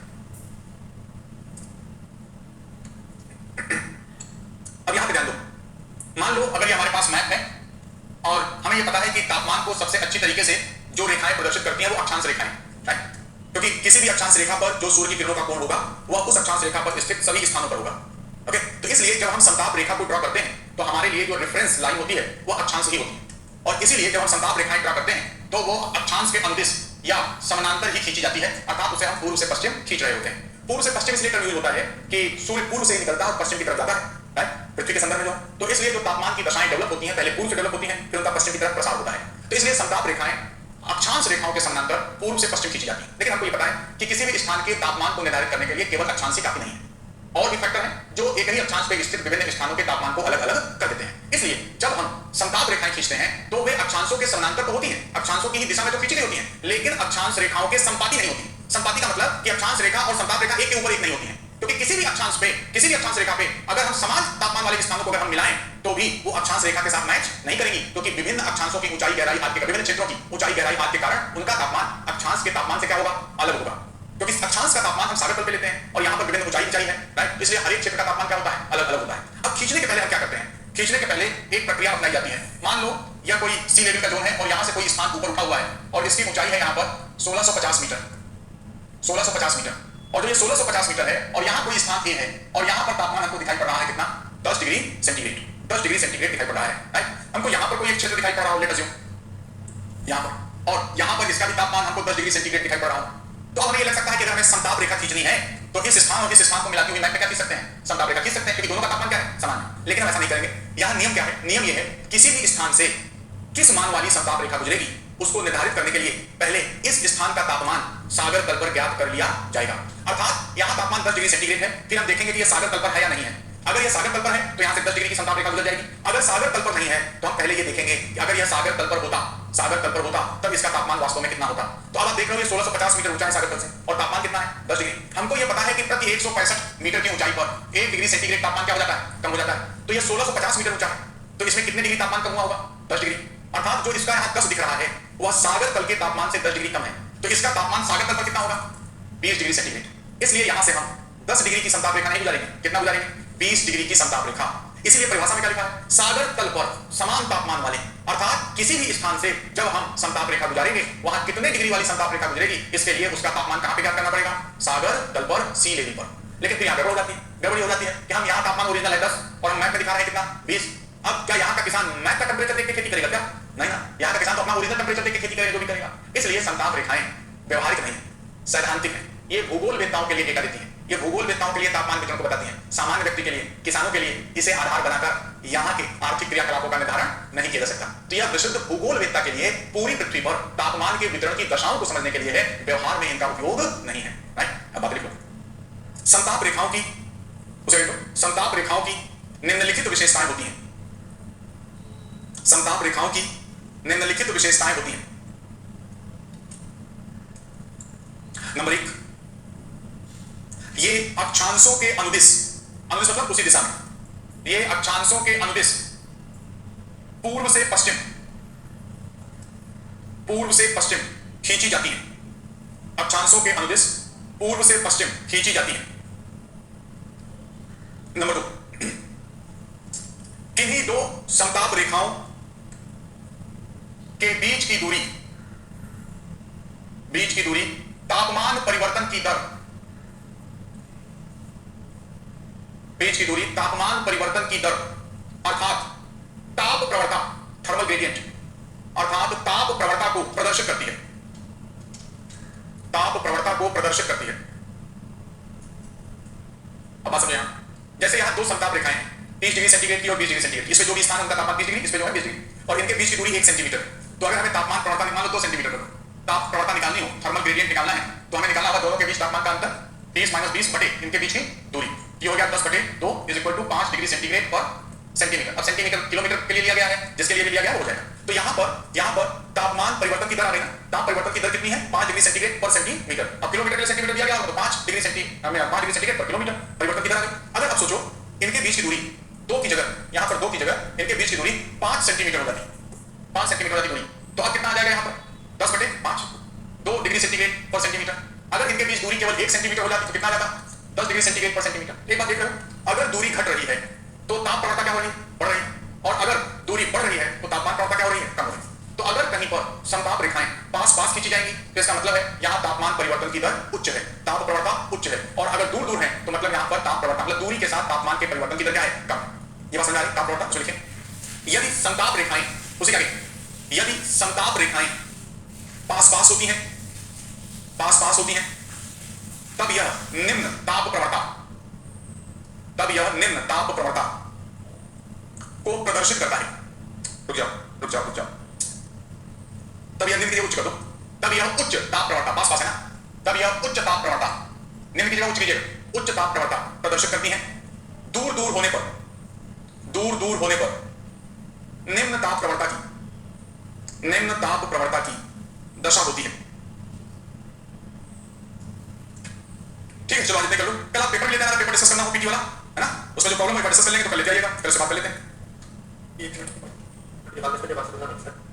अब यहां पे ध्यान दो, मान लो अगर ये हमारे पास मैप है और हमें ये पता है कि तापमान को सबसे अच्छी तरीके से जो रेखाएं प्रदर्शित करती हैं वो अक्षांश रेखाएं, राइट। क्योंकि किसी भी अक्षांश रेखा पर जो सूर्य की किरणों का कोण होगा वह उस अक्षांश रेखा पर स्थित सभी स्थानों पर होगा। ओके, तो इसलिए जब हम समताप रेखा को ड्रॉ करते हैं तो हमारे लिए जो रेफरेंस लाइन होती है वह अक्षांश ही होती है। और इसीलिए जब हम समताप रेखाएं ड्रॉ करते हैं तो वो अक्षांश के अनुदिश या समानांतर ही खींची जाती है, अर्थात उसे हम पूर्व से पश्चिम खींच रहे होते हैं। पूर्व से पश्चिम इसलिए टर्म यूज होता है कि सूर्य पूर्व से निकलता है और पश्चिम की तरफ जाता है, राइट, पृथ्वी के संदर्भ में जो। तो इसलिए जो तापमान की दशाएं डेवलप होती हैं पहले पूर्व से डेवलप होती हैं, फिर उनका पश्चिम की तरफ प्रसार होता है। तो इसलिए समताप रेखाएं अक्षांश रेखाओं के समानांतर पूर्व से पश्चिम खींची जाती है। लेकिन हमको ये पता है कि किसी भी स्थान के तापमान को निर्धारित करने के लिए केवल अक्षांश ही काफी नहीं है, और भी फैक्टर हैं जो एक ही अक्षांश पे स्थित विभिन्न स्थानों के तापमान को अलग अलग कर देते हैं। इसलिए जब हम समताप रेखाएं खींचते हैं तो वे अक्षांशों के समानांतर तो होती हैं, अक्षांशों की ही दिशा में तो खींची गई होती हैं, लेकिन अक्षांश रेखाओं के संपाती नहीं होती। संपाती का मतलब कि अक्षांश रेखा और समताप रेखा एक के ऊपर एक नहीं होती है, क्योंकि किसी भी अक्षांश पे, किसी भी अक्षांश रेखा पे अगर हम समान तापमान वाले स्थानों को अगर हम मिलाएं तो भी वो अक्षांश रेखा के साथ मैच नहीं करेंगी, क्योंकि विभिन्न अक्षांशों की ऊंचाई गहराई आदि के, विभिन्न क्षेत्रों की ऊंचाई गहराई आदि के कारण उनका तापमान अक्षांश के तापमान से क्या होगा, अलग होगा। क्योंकि अक्षांश का तापमान हम सागर तल पे लेते हैं और यहाँ पर विभिन्न ऊंचाई है, राइट, इसलिए हर एक क्षेत्र का तापमान क्या होता है, अलग अलग होता है। अब खींचने के पहले हम क्या करते हैं, खींचने के पहले एक प्रक्रिया अपनाई जाती है। मान लो यह कोई सी लेवल का जोन है और यहाँ से कोई स्थान ऊपर उठा हुआ है और इसकी ऊंचाई है यहाँ पर 1650 मीटर, 1650 मीटर। और जो ये 1650 मीटर है और यहाँ कोई स्थान ए है और यहाँ पर तापमान हमको दिखाई पड़ रहा है कितना, 10 डिग्री सेंटीग्रेड, 10 डिग्री सेंटीग्रेड दिखाई पड़ रहा है, राइट। हमको यहाँ पर कोई एक क्षेत्र दिखाई पड़ रहा हो, लेट अस अज्यूम यहाँ पर, और यहाँ पर इसका भी तापमान हमको 10 डिग्री सेंटीग्रेड दिखाई पड़ रहा हो। तो हमें ये लग सकता है कि अगर हमें समताप रेखा खींचनी है तो इस स्थान और इस स्थान को मिलाती हुई मैप पे क्या खींच सकते हैं, समताप रेखा खींच सकते हैं, क्योंकि दोनों का तापमान क्या है, समान है। लेकिन हम ऐसा नहीं करेंगे। यहाँ नियम क्या है, नियम ये है किसी भी स्थान से किस मान वाली समताप रेखा गुजरेगी उसको निर्धारित करने के लिए पहले इस स्थान का तापमान सागर तल पर ज्ञात कर लिया जाएगा। अर्थात यहाँ तापमान 10 डिग्री सेंटीग्रेड है, फिर हम देखेंगे कि यह सागर तल पर है या नहीं है। अगर यह सागर तल पर है तो यहाँ से 10 डिग्री की समताप रेखा गुजर जाएगी। अगर सागर तल पर नहीं है तो हम पहले ये देखेंगे कि अगर यह सागर तल पर होता, सागर तल पर होता तब इसका तापमान वास्तव में कितना होता। तो अब आप देख रहे हो ये 1650 मीटर ऊंचा है सागर तल से और तापमान कितना है 10 डिग्री। हमको ये पता है कि प्रति 165 मीटर की ऊंचाई पर 1 डिग्री सेंटीग्रेड तापमान क्या हो जाता है, कम हो जाता है। तो ये 1650 मीटर ऊंचा है, तो इसमें कितने डिग्री तापमान कम हुआ होगा, 10 डिग्री। अर्थात जो इसका यहाँ 10 दिख रहा है वह सागर तल के तापमान से 10 डिग्री कम है। तो इसका तापमान सागर तल पर कितना होगा, 20 डिग्री सेंटीग्रेड। इसलिए यहां से हम 10 डिग्री की समताप रेखा नहीं गुजारेंगे, कितना गुजारेंगे, 20 डिग्री की समताप रेखा। इसलिए परिभाषा में क्या लिखा है, सागर तल पर समान तापमान वाले, अर्थात किसी भी स्थान से जब हम समताप रेखा गुजारेंगे वहां कितने डिग्री वाली समताप रेखा गुजरेगी, इसके लिए उसका तापमान कहां पे ज्ञात करना पड़ेगा, सागर तल पर सी लेवल पर। लेकिन फिर यहां गड़बड़ हो जाती है कि हम यहां तापमान ओरिजिनल है 10 और हम मैप में दिखा रहे हैं कितना 20। अब क्या यहां का किसान मैप का टेंपरेचर देख के खेती करेगा क्या, नहीं ना, यहां का किसान तो अपना ओरिजिनल टेंपरेचर देख के खेती करेगा जो भी करेगा। इसलिए समताप रेखाएं व्यवहारिक नहीं, सैद्धांतिक है। ये भूगोल वेत्ताओं के लिए डेटा देती है, ये भूगोल वेत्ताओं के लिए तापमान वितरण को बताती है। सामान्य व्यक्ति के लिए, किसानों के लिए इसे आधार बनाकर यहाँ के आर्थिक क्रियाकलापों का निर्धारण नहीं किया जा सकता। तो यह विशुद्ध भूगोल वेत्ता के लिए पूरी पृथ्वी पर तापमान के वितरण की दशाओं को समझने के लिए है, व्यवहार में इनका उपयोग नहीं है। राइट, अब बात लिखो, समताप रेखाओं की, उसे लिखो, समताप रेखाओं की निम्नलिखित विशेषताएं होती हैं। समताप रेखाओं की निम्नलिखित विशेषताएं होती हैं। नंबर 1, ये अक्षांशों के अनुदिश, अनुदिश मतलब उसी दिशा में, ये अक्षांशों के अनुदिश पूर्व से पश्चिम, पूर्व से पश्चिम खींची जाती हैं। अक्षांशों के अनुदिश पूर्व से पश्चिम खींची जाती हैं। नंबर 2, किन्हीं दो समताप रेखाओं के बीच की दूरी, बीच की दूरी तापमान परिवर्तन की दर, बीच की दूरी तापमान परिवर्तन की दर अर्थात ताप प्रवणता, थर्मल ग्रेडियंट, अर्थात ताप प्रवणता को प्रदर्शित करती है, ताप प्रवणता को प्रदर्शित करती है। अब बात समझे, यहां जैसे यहां दो समताप रेखाएं हैं, 30 डिग्री सेंटीग्रेड की और 20 डिग्री सेंटीग्रेड, इसमें जो भी स्थान उनका तापमान 30 डिग्री, इसमें जो है 20 डिग्री, और इनके बीच की दूरी 1 सेंटीमीटर। तो अगर हमें तापमान प्रवणता निकालना 2 सेंटीमीटर का ताप प्रवणता निकालनी हो, थर्मल ग्रेडियंट निकालना है, तो हमें निकालना होगा दोनों के बीच तापमान का अंतर 30 - 20 बटे इनके बीच की दूरी, ये हो गया 10/2 = 5 डिग्री सेंटीग्रेड पर सेंटीमीटर। अब सेंटीमीटर किलोमीटर के लिए लिया गया है, जिसके लिए भी लिया गया हो जाएगा। तो यहां पर तापमान परिवर्तन की दर आ गई ना, ताप परिवर्तन की दर कितनी है, 5 डिग्री सेंटीग्रेड पर सेंटीमीटर। अब किलोमीटर के लिए सेंटीमीटर दिया गया होगा तो 5 डिग्री सेंटीग्रेड पर किलोमीटर परिवर्तन की दर आ गई। अगर अब सोचो इनके बीच की दूरी 2 की जगह, यहां पर 2 की जगह इनके बीच की दूरी 5 सेंटीमीटर हो जाती, 5 सेंटीमीटर वाली दूरी, तो अब कितना आ जाएगा यहां पर 10/5, 2 डिग्री सेंटीग्रेड पर सेंटीमीटर। अगर इनके बीच दूरी केवल 1 सेंटीमीटर हो जाती तो कितना आ जाता, 10 डिग्री सेंटीग्रेड पर सेंटीमीटर। एक बात देख रहे हो, अगर दूरी घट रही है तो ताप प्रवणता क्या हो रही है, बढ़ रही है, और अगर दूरी बढ़ रही है तो तापमान प्रवणता क्या हो रही है, कम हो रही है। तो अगर कहीं पर समताप रेखाएं पास पास खींची जाएंगी तो इसका मतलब है यहां तापमान परिवर्तन की दर उच्च है, ताप प्रवणता उच्च है, और अगर दूर दूर है तो मतलब यहां पर ताप प्रवणता मतलब दूरी के साथ तापमान के परिवर्तन की दर क्या है, कम है। ये बात समझ आ रही, ताप प्रवणता उसको लिखें। यदि समताप रेखाएं, उसे क्या कहें, यदि समताप रेखाएं पास पास होती हैं, पास पास होती हैं, तब यह निम्न ताप प्रवणता, तब यह निम्न ताप प्रवणता को प्रदर्शित करता है। रुक जाओ रुक जाओ रुक जाओ, तब यह निम्न की जगह उच्च कर दो, तब यह उच्च ताप प्रवणता, पास पास है ना, तब यह उच्च ताप प्रवणता, निम्न की जगह उच्च कीजिएगा, उच्च ताप प्रवणता प्रदर्शित करती है। दूर दूर होने पर, दूर दूर होने पर निम्न ताप प्रवणता की, निम्न ताप प्रवणता की दशा होती है। ठीक है, चलो आज इतने कर लो, कल आप पेपर लेते हैं, पेपर डिस्कस करना हो पीटी वाला है ना, उसमें जो प्रॉब्लम है डिस्कस कर लेंगे, तो कल लेते आइएगा, फिर से बात कर लेते हैं। 1 मिनट, ये बात इसके बाद